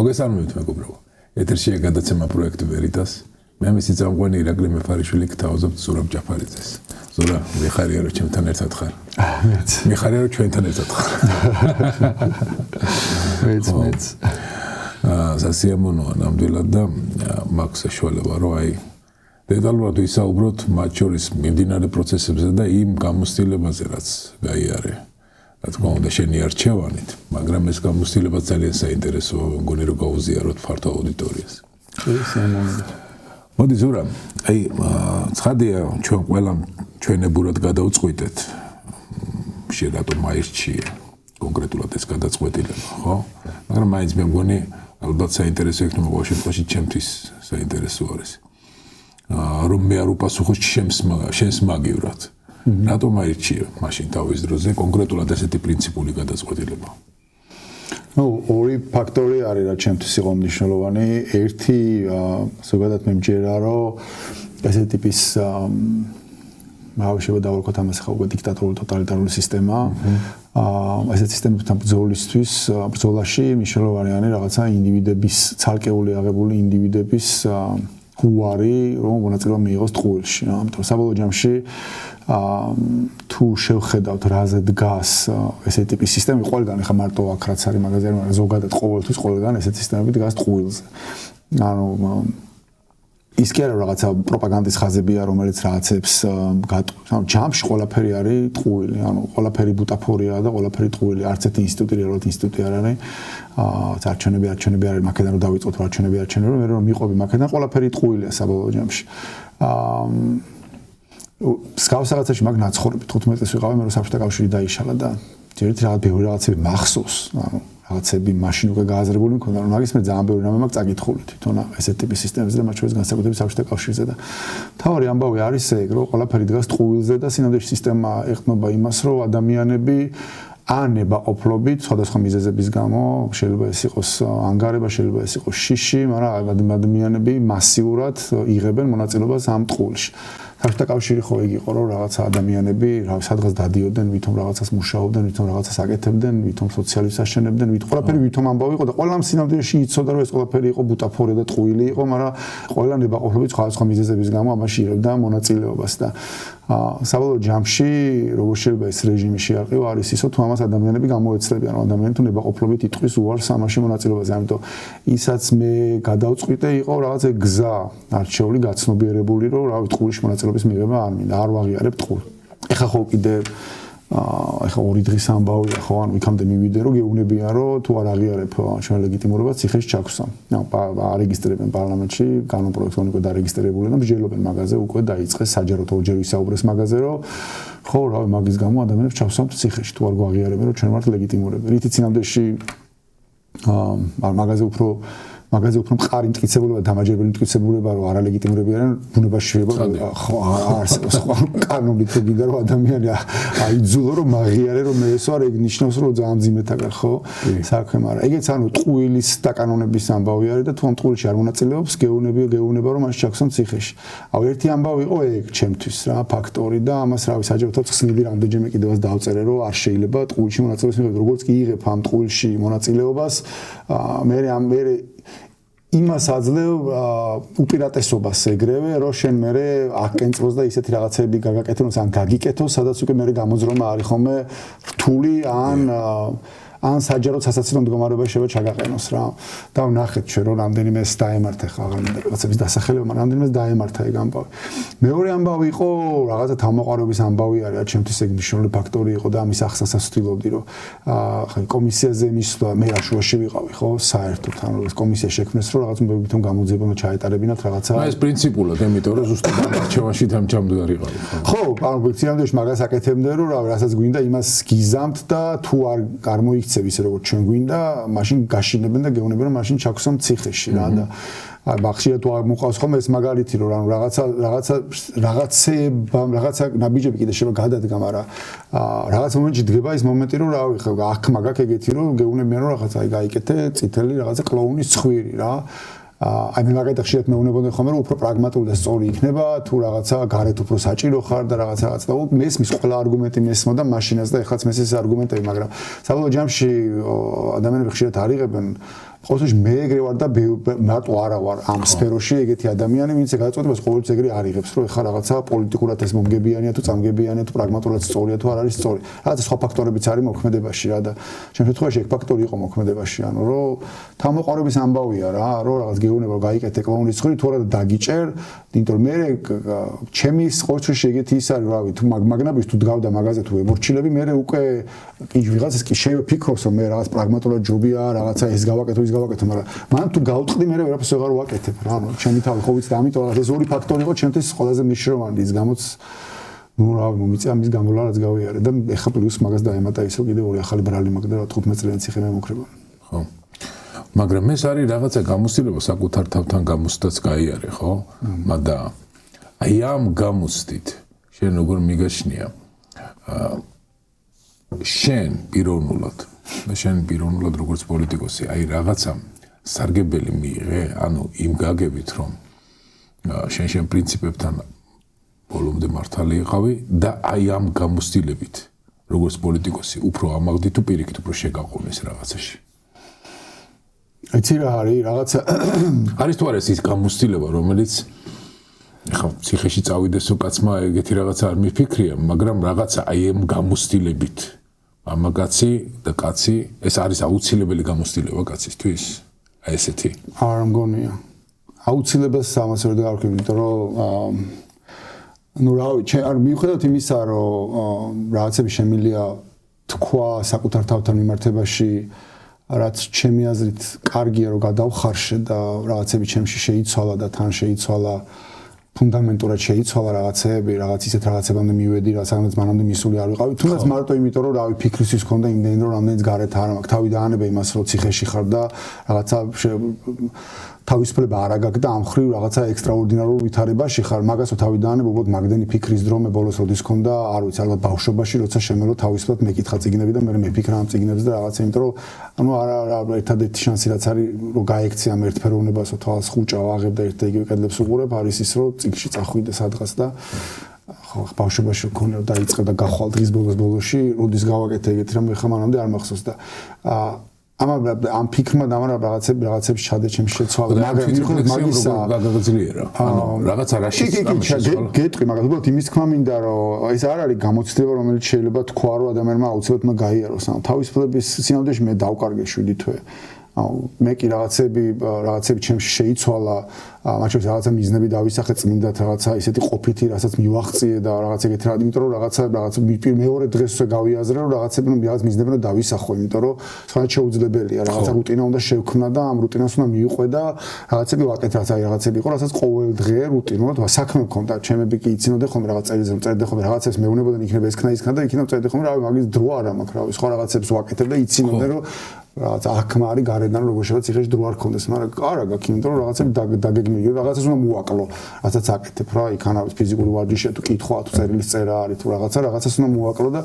მოგესალმებით მეგობრებო. ეთერშია გადაცემა პროექტ ვერიტას. მე მისი წამყვანი ირაკლი მეფარიშვილი გთავაზობთ ზურაბ ჯაფარიძეს. ზურა, მიხარია რომ ჩემთან ერთად ხარ. მეც. მიხარია რომ ჩვენთან ერთად ხარ. მეც. სასიამოვნოა ნამდვილად და მაქვს საშუალება რომ აი დეტალურად ვისაუბროთ მათ შორის მიმდინარე პროცესებზე და იმ გამოცდილებაზე რაც გაიარე. რა თქმა უნდა შენი არჩევანით, მაგრამ ეს გამოცდილება ძალიან საინტერესოა, მგონი რომ გაუზიაროთ ფართო აუდიტორიას. მოდი ზურა, აი ცხადია ჩვენ ყველამ ჩვენებურად გადავწყვიტეთ შე რატომ აირჩია კონკრეტულად ეს გადაწყვეტილება, ხო? მაგრამ მაინც მე მგონი ალბათ საინტერესო იქნება ყოველ შემთხვევაში ჩემთვის საინტერესო არის. რომ მე არ უპასუხოს შენს მაგივრად. რატომ აირჩია მაშინ თავის დროზე კონკრეტულად ესეთი პრინციპული გადაწყვეტილება? ორი ფაქტორი არის რა ჩემთვის იყო მნიშვნელოვანი. ერთი ზოგადად მე მჯერა რომ ესეთი ტიპის შეიძლება დავარქვათ ამას ხა უკვე დიქტატორული ტოტალიტარული სისტემა. ესეთი სისტემებთან ბრძოლისთვის ბრძოლაში მნიშვნელოვანი არის რაღაცა ინდივიდების ცალკეული აღებული ინდივიდების უარი რომ მონაწილეობა მიიღოს ტყუილში. ამიტომ საბოლოო ჯამში თუ შევხედავთ რაზე დგას ესეთი ტიპის სისტემა, ყველგან ხა მარტო აქ რაც არის მაგაზე, მაგრამ ზოგადად ყოველთვის ყველგან ესეთი სისტემები დგას ტყუილზე. ანუ ის კი არა რაღაცა პროპაგანდის ხაზებია, რომელიც რაღაცებს გატყუილს. ანუ ჯამში ყველაფერი არის ტყუილი, ანუ ყველაფერი ბუტაფორია და ყველაფერი ტყუილი. არც ერთი ინსტიტუტი რეალურად ინსტიტუტი არ არის. არჩევნები არის მაქედან რომ დავიწყოთ არჩევნები, მე რომ მიყვები მაქედან ყველაფერი ტყუილია საბოლოო ჯამში. სკაუს რაღაცაში მაგ ნაცხოვრები 15 წელს ვიყავი, მე რომ საბჭოთა კავშირი დაიშალა და ჯერით რაღაც ბევრი რაღაცები მახსოვს, ანუ რაღაცები მაშინ უკვე გააზრებული მქონდა, რომ მაგის მე ძალიან ბევრი რამე მაქვს წაკითხული თვითონ ესეთ ტიპის სისტემებზე და მათ შორის განსაკუთრებით საბჭოთა კავშირზე და თავი ამბავი არის ეგ, რომ ყველაფერი დგას ტყუილზე და სინამდვილეში სისტემა ეხნობა იმას, რომ ადამიანები ან ნებაყოფლობით სხვადასხვა მიზეზების გამო, შეიძლება ეს იყოს ანგარება, შეიძლება ეს იყოს შიში, მაგრამ ადამიანები მასიურად იღებენ მონაწილეობას ამ ტყუილში. საბჭოთა კავშირი ხო ეგ იყო, რომ რაღაცა ადამიანები სადღაც დადიოდნენ, ვითომ რაღაცას მუშაობდნენ, ვითომ რაღაცას აკეთებდნენ, ვითომ სოციალიზმს აშენებდნენ, ყველაფერი ვითომ ამბავი იყო და ყველამ სინამდვილეში იცოდა, რომ ეს ყველაფერი იყო ბუტაფორია და ტყუილი იყო, მაგრამ ყველა ნებაყოფლობით სხვადასხვა მიზეზების გამო ამაში იღებდა მონაწილეობას და საბოლოო ჯამში როგორ შეიძლება ეს რეჟიმი შეარყიო არის ისო თუ ამას ადამიანები გამოეცლებიან, რომ ადამიანები თუ ნებაყოფლობით იტყვის უარს ამაში მონაწილეობაზე. ამიტომ ისაც მე გადავწყვიტე იყო რაღაცა გზა არჩეული გაცნობიერებული, რომ რა ვიცი ტყუილში მონაწილეობის მიღება არ მინდა, არ ვაღიარებ ტყუილს. ეხა ხო კიდე ეხა ორი დღის ამბავია ხო, ანუ იქამდე მივიდე რომ გეუბნებიან რომ თუ არ აღიარებ ჩვენ ლეგიტიმურობას ციხეში ჩაგვსამ. არეგისტრირებენ პარლამენტში, კანონპროექტი უკვე დარეგისტრირებული და მსჯელობენ მაგაზე უკვე დაიწყეს საჯაროდ ორჯერ ვისაუბრეს მაგაზე რომ ხო რავი მაგის გამო ადამიანებს ჩავსამთ ციხეში თუ არ გვაღიარებენ რომ ჩვენ ვართ ლეგიტიმურები. რითიც სინამდვილეში მაგაზე უფრო მყარი მტკიცებულება, დამაჯერებელი მტკიცებულება, რომ არალეგიტიმურები არიან, ბუნებაში შეიძლება ხო არსებობს ხო კანონით გინდა რომ ადამიანი აიძულო რომ მაღიარე რომ მე ეს ვარ, ეგ ნიშნავს რომ ძალიან მძიმედ აგარ ხო საქმე, მაგრამ ეგეც ანუ ტყუილის და კანონების ამბავი არის და თუ ამ ტყუილში არ მონაწილეობს, გეუბნება რომ მას ჩაგვსამ ციხეში. ერთი ამბავი იყო ეგ ჩემთვის რა ფაქტორი და ამას რავი საჯაროდ ხსნიდი რამდენჯერმე კიდევაც დავწერე რომ არ შეიძლება ტყუილში მონაწილეობას მიღებ, როგორც კი იღებ ამ ტყუილში მონაწილეობას, მე იმას აძლევ უპირატესობას ეგრევე, რომ შენ მე აკენწროს და ისეთი რაღაცები გაგაკეთოს ან გაგიკეთოს, სადაც უკვე მე გამოძრომა არის ხოლმე რთული ან საჯაროდ სასაცილო მდგომარეობაში შეიძლება ჩაგაყენოს რა. და ვნახეთ ჩვენ რომ რამდენიმე ეს დაემართა ხა აღარ მინდა რაღაცების დასახელება, მაგრამ რამდენიმე დაემართა ეგ ამბავი. მეორე ამბავი იყო რაღაცა თავმოყარების ამბავი არის, ჩემთვის ეგ მნიშვნელოვანი ფაქტორი იყო და ამის ახსნასაც ვთვლობდი რომ ხა კომისიაზე მისვლა მე რაშუაში ვიყავი ხო საერთოდ ანუ ეს კომისია შექმნეს რომ რაღაც ვითომ გამოძიება ჩაეტარებინათ რაღაცა. ეს პრინციპულად, იმიტომ რომ ზუსტად არჩევანში დამჯამდგარიყავი ხო. ხო, ანუ სინამდვილეში მაგას აკეთებდნენ რომ რასაც გვინდა იმას გიზამთ და თუ არ გამოიქცეთ ისე როგორც ჩვენ გვინდა, მაშინ გაშინებენ და გეუბნებიან რომ მაშინ ჩაგვსამ ციხეში რა და ხშირად თუ არ მოყავს ხოლმე ეს მაგალითი რომ ანუ რაღაცა ნაბიჯები კიდე შეიძლება გადადგა, მაგრამ რაღაც მომენტში დგება ის მომენტი რომ რავი ხო აქ მაგაკ ეგეთი რომ გეუბნებიან რომ რაღაცა გაიკეთე წითელი რაღაცა კლოუნის ცხვირი რა. აი მე მაგათ ხშირად მეუბნებოდნენ ხოლმე რომ უფრო პრაგმატული და სწორი იქნება თუ რაღაცა გარეთ უფრო საჭირო ხარ და რაღაცა და მესმის ყველა არგუმენტი მესმოდა მაშინაც და ეხლაც მესის არგუმენტები, მაგრამ საბოლოო ჯამში ადამიანები ხშირად არიღებენ ყოველთვის მე ეგრე ვარ და მარტო არა ვარ ამ სფეროში ეგეთი ადამიანი, ვინც გადაწყვეტებას ყოველთვის ეგრე არ იღებს, რომ ეხლა რაღაცა პოლიტიკურად ეს მომგებიანია თუ წამგებიანია თუ პრაგმატულად სწორია თუ არ არის სწორი. რაღაცა სხვა ფაქტორებიც არის მოქმედებაში რა და ჩემ შემთხვევაში ეგ ფაქტორი იყო მოქმედებაში, ანუ რომ თავმოყარების ამბავია რა, რომ რაღაც გეუბნება რომ გაიკეთე კლაუნის ცხრი თუ არა დაგიჭერ, იმიტომ მე ჩემი ყოველთვის ეგეთი ის არის, რავი, თუ მაგნაბის თუ დგავდა მაგაზე თუ ემორჩილები, მე უკვე ვიღაცას კი შევფიქრობს რომ მე რაღაც პრაგმატულად ჯობია, რაღაცა ეს გავაკეთო, ის გავაკეთო, მაგრამ მან თუ გავწყდი მე ვერაფერს ვეღარ ვაკეთებ რა, ანუ ჩემი თავი ხო ვიცი და ამიტომ ეს ორი ფაქტორი იყო ჩემთვის ყველაზე მნიშვნელოვანი ის გამოც ნუ რა მომიწია ამის გამოლა რაც გავიარე და ეხა პლუს მაგას დაემატა ისო კიდე ორი ახალი ბრალი მაგდა რა 15 წლიანი ციხე მემუქრება. ხო. მაგრამ ეს არის რაღაცა გამოცდილება საკუთარ თავთან გამოცდაც გაიარე, ხო? მაგრამ აი ამ გამოცდით შენ როგორ მიგაჩნია შენ პიროვნულად როგორც პოლიტიკოსი აი რაღაცა სარგებელი მიიღე, ანუ იმ გაგებით რომ შენ პრინციპებთან ბოლომდე მართალი იყავი და აი ამ გამოცდილებით როგორც პოლიტიკოსი უფრო ამაღდი თუ პირიქით უფრო შეგაყოვნეს რაღაცაში. იცი რა არის რაღაცა არის თუ არა ის გამოცდილება რომელიც ეხლა ციხეში წავიდეს ու კაცმა ეგეთი რაღაცა არ მიფიქრია, მაგრამ რაღაცა აი ამ გამოცდილებით მამაკაცი და კაცი ეს არის აუცილებელი გამოცდილება კაცისთვის. აი ესეთი. არ მგონია. აუცილებლად ამას ვერ დავარქვი, იმიტომ რომ ნუ რავი, არ მიუხედავად იმისა, რომ რაღაცები შემილია თქვა საკუთარ თავთან მიმართებაში, რაც ჩემი აზრით კარგია რომ გადავხარშე და რაღაცები ჩემში შეიცვალა და თან შეიცვალა ფუნდამენტურად შეიცვალა რაღაცეები, რაღაც ისეთ რაღაცებამდე მივედი, რასაც მანამდე მისული არ ვიყავი. თუნდაც მარტო იმიტომ რომ რავი ფიქრისთვის მქონდა იმდენი რომ რამდენიც გარეთ არ მაქვს. თავი დაანებე იმას რომ ციხეში ხარ და რაღაცა თავისუფლება არ აგაკ და ამ ხრივ რაღაცა ექსტრაორდინარულ ვითარებაში ხარ. მაგასო თავი დაანებე უბრალოდ მაგდენი ფიქრის დრომე ბოლოს როდის მქონდა, არ ვიცი, ალბათ ბავშვობაში როცა შემერო თავისუფლად მეკითხა წიგნები და მე მეფიქრა ამ წიგნებს და რაღაცა, იმიტომ რომ ანუ არა ერთადერთი შანსი რაც არის რომ გაექცე ამ ერთფეროვნებასო თვალს ხუჭა ვაღებ და ერთ და იგივე კედლებს უყურებ, არის ის რომ წიგნში წახვიდე სადღაც და ხო ბავშვობაში მქონდა რომ დაიწყე და გახვალ დღის ბოლოში, როდის გავაკეთე ეგეთი რამე ხა მანამდე არ მახსოვს და ამ ფიქრმა და რაღაცებს ჩადე ჩემს შეცვალა, მაგრამ მიუხედავად მაგისა გაგაგძლიერა. ანუ რაღაცა რაშიც გეტყვი, მაგრამ უბრალოდ იმის თქმა მინდა რომ ეს არ არის გამოცდილება რომელიც შეიძლება თქვა რომ ადამიანმა აუცილებლად უნდა გაიაროს. ანუ თავისუფლების სინამდვილეში მე დავკარგე 7 თვე. მე კი რაღაცები ჩემში შეიცვალა, მათ შორის რაღაცა მიზნები დავისახე წმინდად, რაღაცა ისეთი ყოფითი, რასაც მივაღწიე და რაღაც ეგეთი რა, იმიტომ რომ რაღაც მეორე დღესვე გავიაზრე, რომ რაღაც მიზნები უნდა დავისახო, იმიტომ რომ სხვანაირად შეუძლებელია, რაღაცა რუტინა უნდა შევქმნა და ამ რუტინას უნდა მივიყვე და რაღაცები ვაკეთე, რაღაცები იყო, რასაც ყოველ დღე რუტინულად საქმე მქონდა, ჩემები კი იცინოდე ხოლმე რაღაც წერიზე, წერდე ხოლმე რაღაცებს მეუბნებოდნენ იქნება ეს იქნა და იქნება წერდე ხოლმე, რავი, მაგის დრო არ მაქვს, რავი, სხვა რაღაცებს ვაკეთებ და იცინოდე რომ რაღაც აღქმა არის გარედან როგორ შეიძლება ციხეში დრო არ ქონდეს, მაგრამ არა გაქვს, იმიტომ რომ რაღაცები დაგეგმილი, რაღაცას უნდა მოვაკლო, რასაც აკეთებ რა, იქანავით ფიზიკური ვარჯიშია თუ კითხვა თუ წერილის წერა არის თუ რაღაცას უნდა მოვაკლო და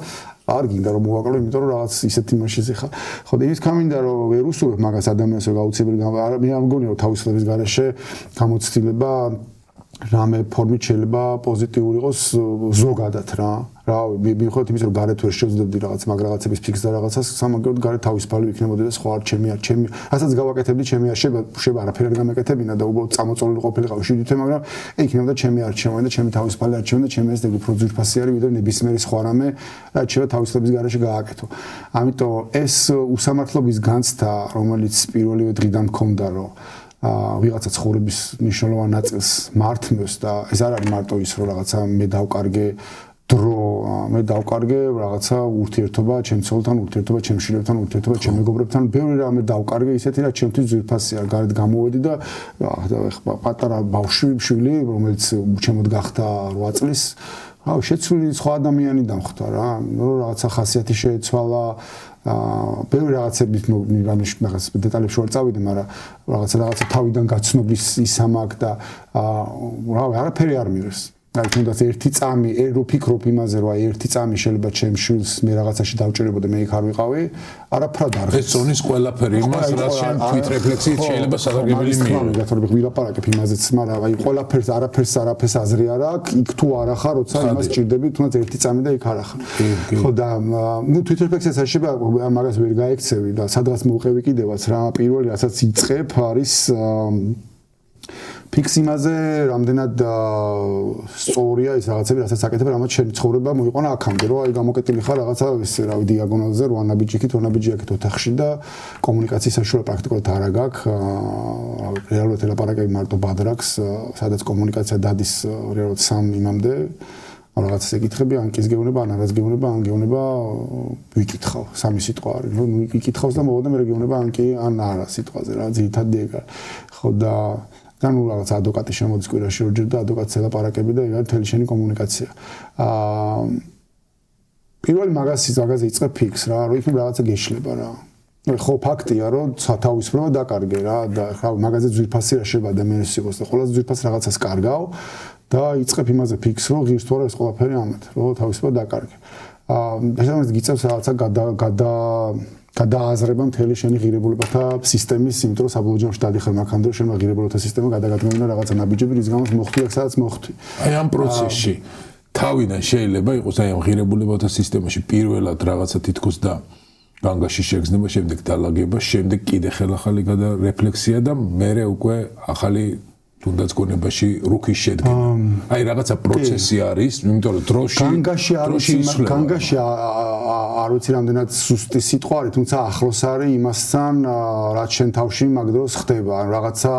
არ გინდა რომ მოვაკლო, იმიტომ რომ რაღაც ისეთი მაშინზე ხარ. ხო და იმის კამინდა რომ ვერ უსურვებ მაგას ადამიანს რომ გაუცილებელი მე არ მგონია რომ თავისუფლების გარეშე გამოცდილება რამე ფორმით შეიძლება პოზიტიური იყოს ზოგადად რა. რავი, მიუხედავად იმისა რომ გარეთ ვერ შევძლებდი რაღაც მაგ რაღაცების ფიქს და რაღაცას, სამაგეროდ გარეთ თავისუფალი ვიქნებოდი და სხვა არ ჩემი, რასაც გავაკეთებდი ჩემი არ შეიძლება არაფერი არ გამეკეთებინა და უბრალოდ წამოწოლილი ყოფილიყავი 7 თვე, მაგრამ იქნებოდა ჩემი არჩევანი და ჩემი თავისუფალი არჩევანი და ჩემი ეს უფრო ძვირფასი არის ვიდრე ნებისმიერი სხვა რამე, რაც შეიძლება თავისუფლების გარეშე გააკეთო. ამიტომ ეს უსამართლობის განცდა, რომელიც პირველივე დღიდან მქონდა, რომ ვიღაცა ცხოვრების მნიშვნელოვან ნაწილს მართმევს და ეს არ არის მარტო ის რომ რაღაცა მე დავკარგე დრო, მე დავკარგე რაღაცა ურთიერთობა ჩემ ცოლთან, ურთიერთობა ჩემ შვილებთან, ურთიერთობა ჩემ მეგობრებთან, ბევრი რამე დავკარგე ისეთი რა ჩემთვის ძვირფასია, გარეთ გამოვედი და პატარა ბავშვი, რომელიც ჩემოდ გახდა 8 წლის, შეცვლილი სხვა ადამიანი დამხვდა რა, რაღაცა ხასიათი შეეცვალა ბევრი რაღაცებით რაღაც დეტალებში ვარ წავიდე, მაგრამ რაღაცა თავიდან გაცნობის ის ამაკ და რავი, არაფერი არ მირეს. აი თუნდაც ერთი წამი რო ფიქრობ იმაზე რომ აი ერთი წამი შეიძლება ჩემ შვილს მე რაღაცაში დავჭერებოდე მე იქ არ ვიყავი არაფრად არ ეს ზონის ყველაფერი იმას რაც შენ თვით რეფლექსიით შეიძლება საგანგებელი მიიღო გათორები ვილაპარაკებ იმაზეც მაგრამ აი ყველაფერს არაფერს აზრი არ აქვს იქ თუ არ ახარ როცა იმას ჭირდები თუნდაც ერთი წამი და იქ არ ახარ ხო და ნუ თვით რეფლექსიას შეიძლება მაგას ვერ გაექცევი და სადღაც მოვყევი კიდევაც რა პირველი რასაც იწყებ არის ფიქს იმაზე რამდენად სწორია ის რაღაცები რასაც აკეთებ რამაც შენი ცხოვრება მოიყვანა აქამდე რომ აი გამოკეტილი ხარ რაღაცა ის რავი დიაგონალზე 8 ნაბიჯით 2 ნაბიჯი აქეთ ოთახში და კომუნიკაციის საშუალება პრაქტიკულად არ აქვს რეალურად ელაპარაკები მარტო ბადრაკს სადაც კომუნიკაცია დადის რეალურად 3 იმამდე რაღაცას ეკითხები ან კის გეუბნება ან არას გეუბნება ან გეუბნება ვიკითხავ 3 სიტყვა არის ნუ ვიკითხავს და მოვოდა მე გეუბნება ან კი ან არა სიტყვაზე რა ძირითადად ეგ არის ხო და ნუ რაღაც ადვოკატი შემოდის კვირაში ორჯერ და ადვოკატს ელაპარაკები და ეგ არის მთელი შენი კომუნიკაცია პირველი მაგაზე იწყებ ფიქს რა რომ იქნებ რაღაცა გეშლება რა ხო ფაქტია რომ თავისუფლება დაკარგე რა და ხა მაგაზე ძვირფასი რა შეიძლება ადამიანის იყოს და ყველაზე ძვირფასი რაღაცას კარგავ და იწყებ იმაზე ფიქს რომ ღირს თუ არა ეს ყველაფერი ამათ რომ თავისუფლება დაკარგე შესაბამისად გიწევს რაღაცა გადააზრება მთელი შენი ღირებულებათა სისტემის იმიტომ რომ საბოლოო ჯამში დადიხარ მაგამდე რომ შენ ღირებულებათა სისტემა გადაგადგმებინა რაღაცა ნაბიჯები რის გამოც მოხდი აქ სადაც მოხდი აი ამ პროცესში თავიდან შეიძლება იყოს აი ამ ღირებულებათა სისტემაში პირველად რაღაცა თითქოს და განგაში შეგრძნება შემდეგ დალაგება შემდეგ კიდე ხელახალი გადარეფლექსია და მერე უკვე ახალი თუნდაც გონებაში რუქის შედგენა. აი რაღაცა პროცესი არის, იმიტომ რომ განგაში არ ვიცი რამდენად სუსტი სიტყვა არის, თუმცა ახლოს არის იმასთან, რაც შენ თავში მაგ დროს ხდება. ან რაღაცა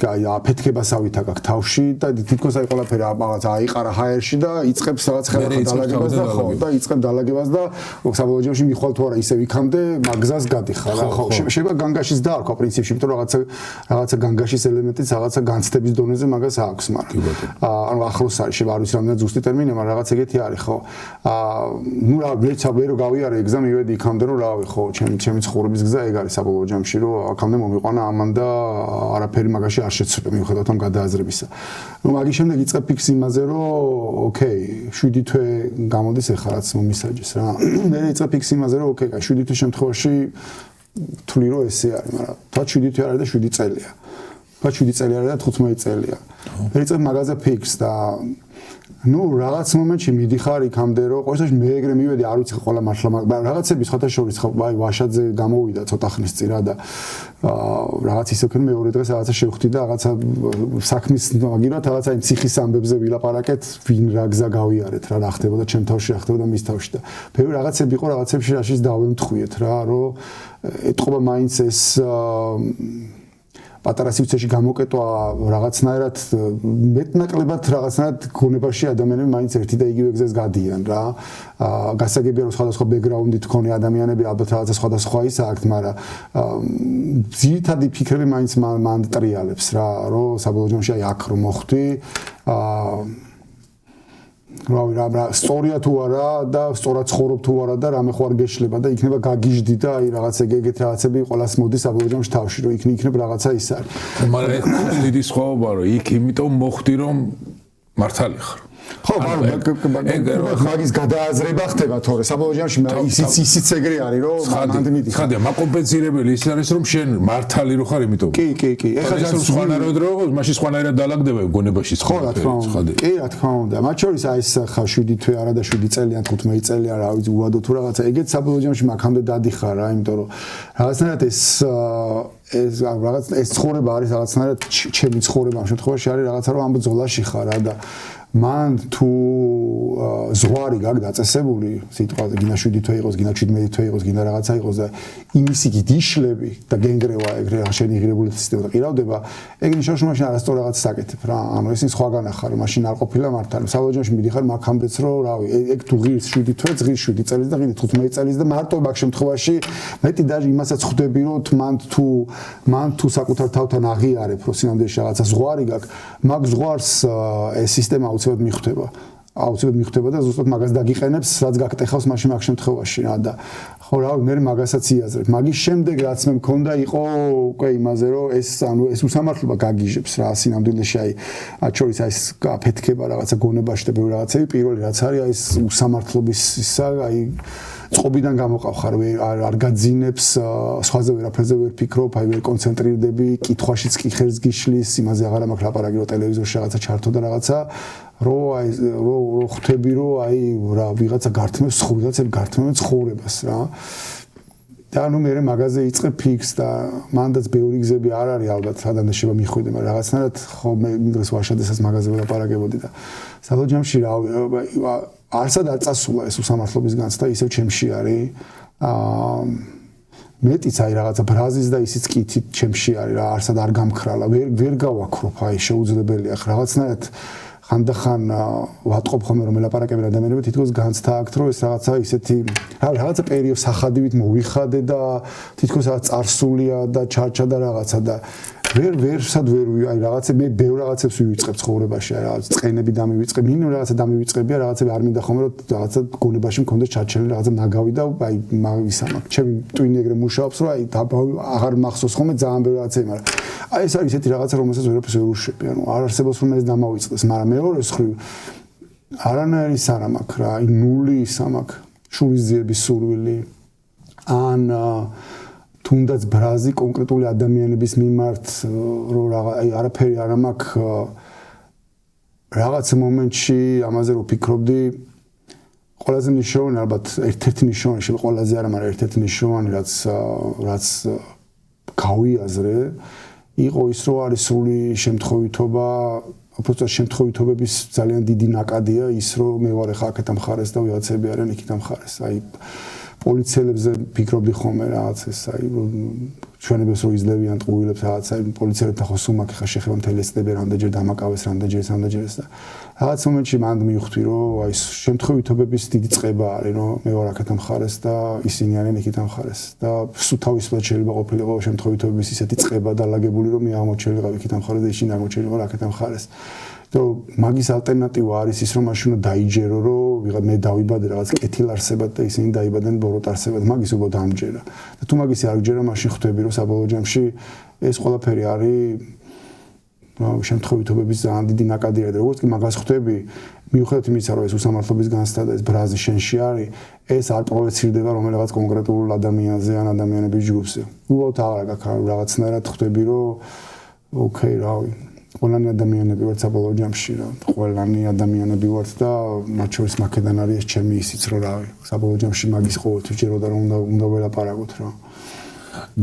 აი აფეთქებასავით აქვს თავში და თითქოს აი ყველაფერი რაღაც აიყარა ჰაერში და იწყებს რაღაც ხელახალ დალაგებას და ხო და იწყებ დალაგებას და საბოლოო ჯამში მიხვალ თუ არა ისე ვიქამდე მაგზას გადიხარ რა ხო შეიძლება განგაშის დაარქვა პრინციპში იმიტომ რომ რაღაცა განგაშის ელემენტიც რაღაცა განცდების დონეზე მაგას აქვს მაგრამ ანუ ახლოს არის შეიძლება არ ვიცი რამდენად ზუსტი ტერმინია მაგრამ რაღაც ეგეთი არის ხო ნუ რა ვერ გავიარე ეგზამ მივედი იქამდე რომ რავი ხო ჩემი ცხოვრების გზა ეგ არის საბოლოო ჯამში რომ აქამდე მომიყვანა ამან და არაფერი მაგაში შეცვლა მიუხედავად ამ გადააზრებისა. ნუ მაგის შემდეგ იწყებ ფიქს იმაზე, რომ ოკეი, 7 თვე გამოდის ეხლა რაც მომისაჯეს რა. მე იწყებ ფიქს იმაზე, რომ ოკეი, 7 თვის შემთხვევაში თვლი რომ ესე არის, მაგრამ თქვა 7 თვე არის და 7 წელია. თქვა 7 წელი არის და 15 წელია. მე იწყებ მაგაზე ფიქს და ნუ რაღაც მომენტში მიდიხარ იქამდე რომ ყოველთვის მე ეგრე მივედი არ ვიცი ყველა მართლა მაგრამ რაღაცები სხვათა შორის ხო აი ვაშაძე გამოვიდა ცოტა ხნის წინ რა და რაღაც ისე ვქენ მეორე დღეს რაღაცა შევხვდი და რაღაცა საქმის მაგივრად რაღაცა იმ ციხის ამბებზე ვილაპარაკეთ ვინ რა გზა გავიარეთ რა ხდებოდა ჩემ თავში რა ხდებოდა მის თავში და ბევრი რაღაცები იყო რაღაცებში რაშიც დავემთხვიეთ რა რომ ეთყობა მაინც ეს პატარა სივრცეში გამოკეტვა რაღაცნაირად მეტნაკლებად რაღაცნაირად გონებაში ადამიანები მაინც ერთი და იგივე გზას გადიან რა. გასაგებია რომ სხვადასხვა ბექგრაუნდით მქონე ადამიანები ალბათ რაღაცა სხვადასხვა ის აქვს, მაგრამ ძირითადი ფიქრები მაინც მან ტრიალებს რა, რომ საბოლოო ჯამში აი აქ რომ მოხვდი რა სწორია თუ არა და სწორად ცხოვრობ თუ არა და რამე ხო არ გეშლება და იქნება გაგიჟდი და აი რაღაც ეგეთ რაღაცები ყოველას მოდის საბოლოო ჯამში თავში რომ იქნებ რაღაცა ის არის. მაგრამ ეს დიდი სხვაობა რომ იქ იმიტომ მოხდი რომ მართალი ხარ. ხო, მაგის გადააზრება ხდება თორე საბოლოო ჯამში ისიც ეგრე არის რომ მანდ მიდი. ხადია, მაკომპენსირებელი ის არის რომ შენ მართალი რო ხარ იმიტომ. კი. ეხლა ეს სხვანაირად რო იყოს, მაშინ სხვანაირად დაალაგდება გონებაში ხო, რა თქმა უნდა. კი, რა თქმა უნდა. მათ შორის აი ეს ხა 7 თვე არა და 7 წელი ან 15 წელი არა, რა ვიცი, უადო თუ რაღაცა ეგეთ საბოლოო ჯამში მაგამდე დადიხარ რა, იმიტომ რომ რაღაცნაირად ეს ცხოვრება არის რაღაცნაირად ჩემი ცხოვრება ამ შემთხვევაში არის რაღაცა რომ ამ ბრძოლაში ხარ რა და მან თუ ზღვარი გაქვს დაწესებული სიტყვაზე გინა 7 თვე იყოს, გინა 17 თვე იყოს, გინა რაღაცა იყოს და იმისი გიდიშლები და გენგრევა ეგრე რა შენი ღირებულების სისტემა და ყირავდება, ეგ ნიშნავს რომ მაშინ არასწორ რაღაცას აკეთებ რა. ანუ ეს სხვაგან ახარ, მაშინ არ ყოფილა მართალი. საბოლოო ჯამში მიდიხარ მაგამდეც რომ რავი, ეგ თუ ღირს 7 თვე, ღირს 7 წელის და ღირს 15 წელის და მარტო მაგ შემთხვევაში მეტი დაჟე იმასაც ხვდები რომ მან თუ საკუთარ თავთან აღიარებ რომ სინამდვილეში რაღაცა ზღვარი გაქვს, მაგ ზღვარს ეს სისტემა აუცილებლად მიხვდება და ზუსტად მაგას დაგიყენებს, რაც გაკტეხავს მაშინ მაგ შემთხვევაში რა და ხო რა მე მაგასაც იაზრებ მაგის შემდეგ რაც მე მქონდა იყო უკვე იმაზე რომ ეს უსამართლობა გაგიჟებს რა სინამდვილეში აი აჩორის აი ეს აფეთქება რაღაცა გონებაში და ბევრი რაღაცები პირველი რაც არის აი ეს უსამართლობის ისა აი წყობიდან გამოყავხარ არ გაძინებს სხვაზე ვერაფერზე ვერ ფიქრობ აი ვერ კონცენტრირდები კითხვაშიც კი ხერს გიშლის იმაზე აღარ მაქვს ლაპარაკი რომ ტელევიზორში რაღაცა ჩართო და რაღაცა რო ხვდები რომ აი რა ვიღაცა გართმევს ცხოვრებას რა და ნუ მე მაგაზე იწყებ ფიქს და მანდაც ბევრი გზები არ არის ალბათ სადამდე შევა მიხვიდე მაგრამ რაღაცნაირად ხო მე დღეს ვაშადესაც მაგაზე ვლაპარაკებოდი და საბოლოო ჯამში რა არსად არ წასულა ეს უსამართლობის განცდა ისევ ჩემში არის მეტიც აი რაღაცა ბრაზის და ისიც კი ჩემში არის რა არსად არ გამქრალა ვერ გავაქროფ აი შეუძლებელია რაღაცნაირად ხანდახან ვატყობ ხოლმე რომ ელაპარაკებენ ადამიანები თითქოს განცდა აქვს რომ ეს რაღაცა ისეთი რაღაცა პერიოდ სახადივით მოვიხადე და თითქოს რაღაც წარსულია და ჩარჩა და რაღაცა და ვერსად აი რაღაცა მე ბევრ რაღაცებს ვივიწყებ ცხოვრებაში აი რაღაც წენები დამივიწყებ მინიმუმ რაღაცა დამივიწყებია რაღაცები არ მინდა ხოლმე რომ რაღაცა გონებაში მქონდეს ჩარჩელი რაღაცა ნაგავი და აი მაგისა მაქვს ჩემი ტვინი ეგრე მუშაობს რომ აი აღარ მახსოვს ხოლმე ძალიან ბევრ რაღაცები მაგრამ აი ეს არის ესეთი რაღაცა რომელსაც ვერაფერს ვერ უშვები ანუ არ არსებობს რომ ეს დამავიწყდეს მაგრამ მეორე მხრივ არანაირი სარა მაქვს რა აი ნული ისა მაქვს შურისძიების სურვილი ან თუნდაც ბრაზი კონკრეტული ადამიანების მიმართ რომ აი არაფერი არ მაქვს რაღაც მომენტში ამაზე რო ფიქრობდი ყველაზე მნიშვნელოვანი ალბათ ერთ-ერთი მნიშვნელოვანი შეიძლება ყველაზე არა მაგრამ ერთ-ერთი მნიშვნელოვანი რაც გავიაზრე იყო ის რომ არის სრული შემთხვევითობა უბრალოდ შემთხვევითობების ძალიან დიდი ნაკადია ის რომ მე ვარ ახლა აქეთ ამხარეს და ვიღაცები არიან იქით ამხარეს აი პოლიციელებზე ფიქრობდი ხოლმე რაღაც ეს აი ჩვენებს რო იძლევიან ტყუილებს რაღაც აი პოლიციელებთან ხო სუმაკი ხა შეხება მთელი ესტები რამდენჯერ დამაკავეს რამდენჯერ და რაღაც მომენტში მანდ მივხვდი რომ აი შემთხვევითობების დიდი წყება არის რომ მე ვარ აქეთ ამხარეს და ისინი არიან იქით ამხარეს და სულ თავისუფლად შეიძლება ყოფილიყო შემთხვევითობების ისეთი წყება დალაგებული რომ მე აღმოჩენილიყავ იქით ამხარეს და ისინი აღმოჩენილიყო აქეთ ამხარეს და მაგის ალტერნატივა არის ის რომ მაშინ დაიჯერო რომ მე დავიბადე რაღაც კეთილარსებად და ისინი დაიბადნენ ბოროტარსებად მაგის უბრალოდ ამჯერა და თუ მაგის არ გჯერა მაშინ ხვდები რომ საბოლოო ჯამში ეს ყველაფერი არის შემთხვევითობების ძალიან დიდი ნაკადია და როგორც კი მაგას ხვდები მიუხედავად იმისა რომ ეს უსამართლობის განცდა და ეს ბრაზი შენში არის ეს არ პროვოცირდება რომელიღაც კონკრეტულ ადამიანზე ან ადამიანების ჯგუფზე უბრალოდ რაღაცნაირად ხვდები რომ ოკეი რავი ყველანი ადამიანები ვართ საბოლოო ჯამში რა ყველანი ადამიანები ვართ და მათ შორის მაქედან არის ეს ჩემი ისიც რომ რავი საბოლოო ჯამში მაგის ყოველთვის ჯეროდა რომ უნდა ველაპარაკოთ რა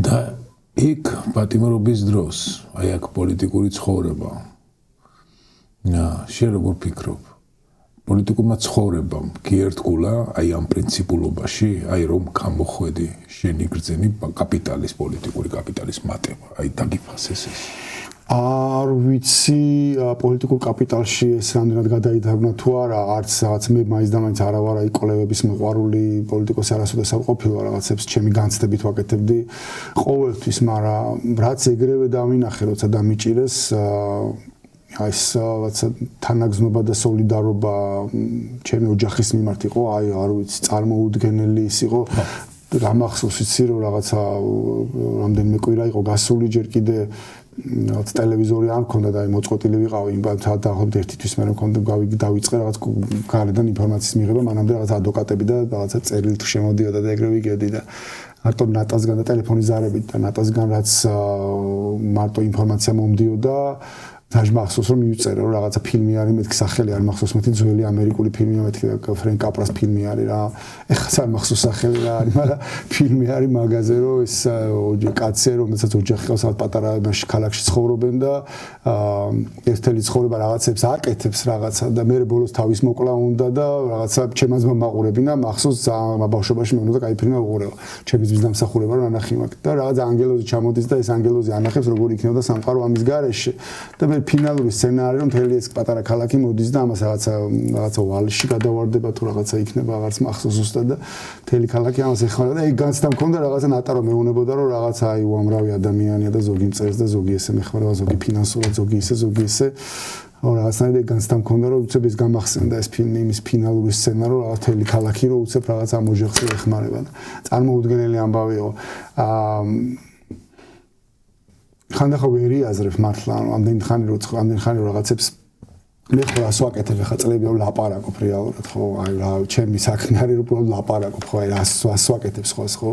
და იქ პატიმრობის დროს აი აქ პოლიტიკური ცხოვრება შენ როგორ ფიქრობ პოლიტიკურმა ცხოვრებამ გიერთგულა აი ამ პრინციპულობაში აი რომ გამოხვედი შენი გრძენი კაპიტალის პოლიტიკური კაპიტალის მატება აი დაგიფასეს ეს არ ვიცი პოლიტიკურ კაპიტალში ეს რამდენად გადაიდარგნა თუ არა არც რაღაც მე მაინც და მაინც არა ვარ აი კოლევების მოყვარული პოლიტიკოსი არასოდეს არ ყოფილა რაღაცებს ჩემი განცდებით ვაკეთებდი ყოველთვის მაგრამ რაც ეგრევე დავინახე როცა დამიჭირეს აი ეს რაღაცა თანაგზნობა და სოლიდარობა ჩემი ოჯახის მიმართ იყო აი არ ვიცი წარმოუდგენელი ის იყო რა მახსოვს იცი რომ რაღაცა რამდენიმე კვირა იყო გასული ჯერ კიდე რაღაც ტელევიზორი არ მქონდა და აი მოწყոտილი ვიყავი იმ დაახლოებით ერთი თვის მერე მქონდა დავიწყე რაღაც გარედან ინფორმაციის მიღება მანამდე რაღაც ადვოკატები და რაღაცა წერილით შემოდიოდა და ეგრე ვიგებდი და მარტო ნატასგან და ტელეფონის ზარებით და ნატასგან რაც მარტო ინფორმაცია მომდიოდა დაჟ მახსოვს რომ მივწერე რომ რაღაცა ფილმი არის მეთქი სახელი არ მახსოვს მეთქი ძველი ამერიკული ფილმია მეთქი ფრენკ კაპრას ფილმი არის რა ეხლა არ მახსოვს სახელი რა არის მაგრამ ფილმი არის მაგაზე რომ ეს კაცი რომელსაც ოჯახი ყავს პატარა ქალაქში ცხოვრობენ და ერთელი ცხოვრება რაღაცებს აკეთებს რაღაცა და მე ბოლოს თავის მოკლა უნდა და რაღაცა ჩემს მომაყურებინა მახსოვს ძალიან ბავშვობაში მე უნდა кай ფილმი ვუყურებო ჩემი ძმის დამსახურება რომ ანახი მაგ და რაღაც ანგელოზი ჩამოდის და ეს ანგელოზი ანახებს როგორ იქნებოდა სამყარო ამის გარეშე და მე ყველაფერი ფინალური სცენარი რომ მთელი ეს პატარა ქალაქი მოდის და ამას რაღაცა ვალში გადავარდება თუ რაღაცა იქნება აღარც მახსოვს ზუსტად და მთელი ქალაქი ამას ეხმარება და ეგ განცდა მქონდა რაღაცა ნატარო მეუნებოდა რომ რაღაცა აი უამრავი ადამიანია და ზოგი მწერს და ზოგი ესე მეხმარება ზოგი ფინანსურად ზოგი ისე რაღაცნაირად განცდა მქონდა რომ უცებ ის გამახსენდა ეს ფილმი იმის ფინალური სცენა რომ რაღაც მთელი ქალაქი რომ უცებ რაღაც ამოჟეხს ეხმარება და წარმოუდგენელი ამბავიო ხანდახან ვერ იაზრებ მართლა ამდენი ხანი რომ რაღაცებს მე ხო ასვაკეთებ ხა წლები რომ ლაპარაკობ რეალურად ხო აი რა ჩემი საქმე არის რომ უბრალოდ ლაპარაკობ ხო აი ასვაკეთებ სხვას ხო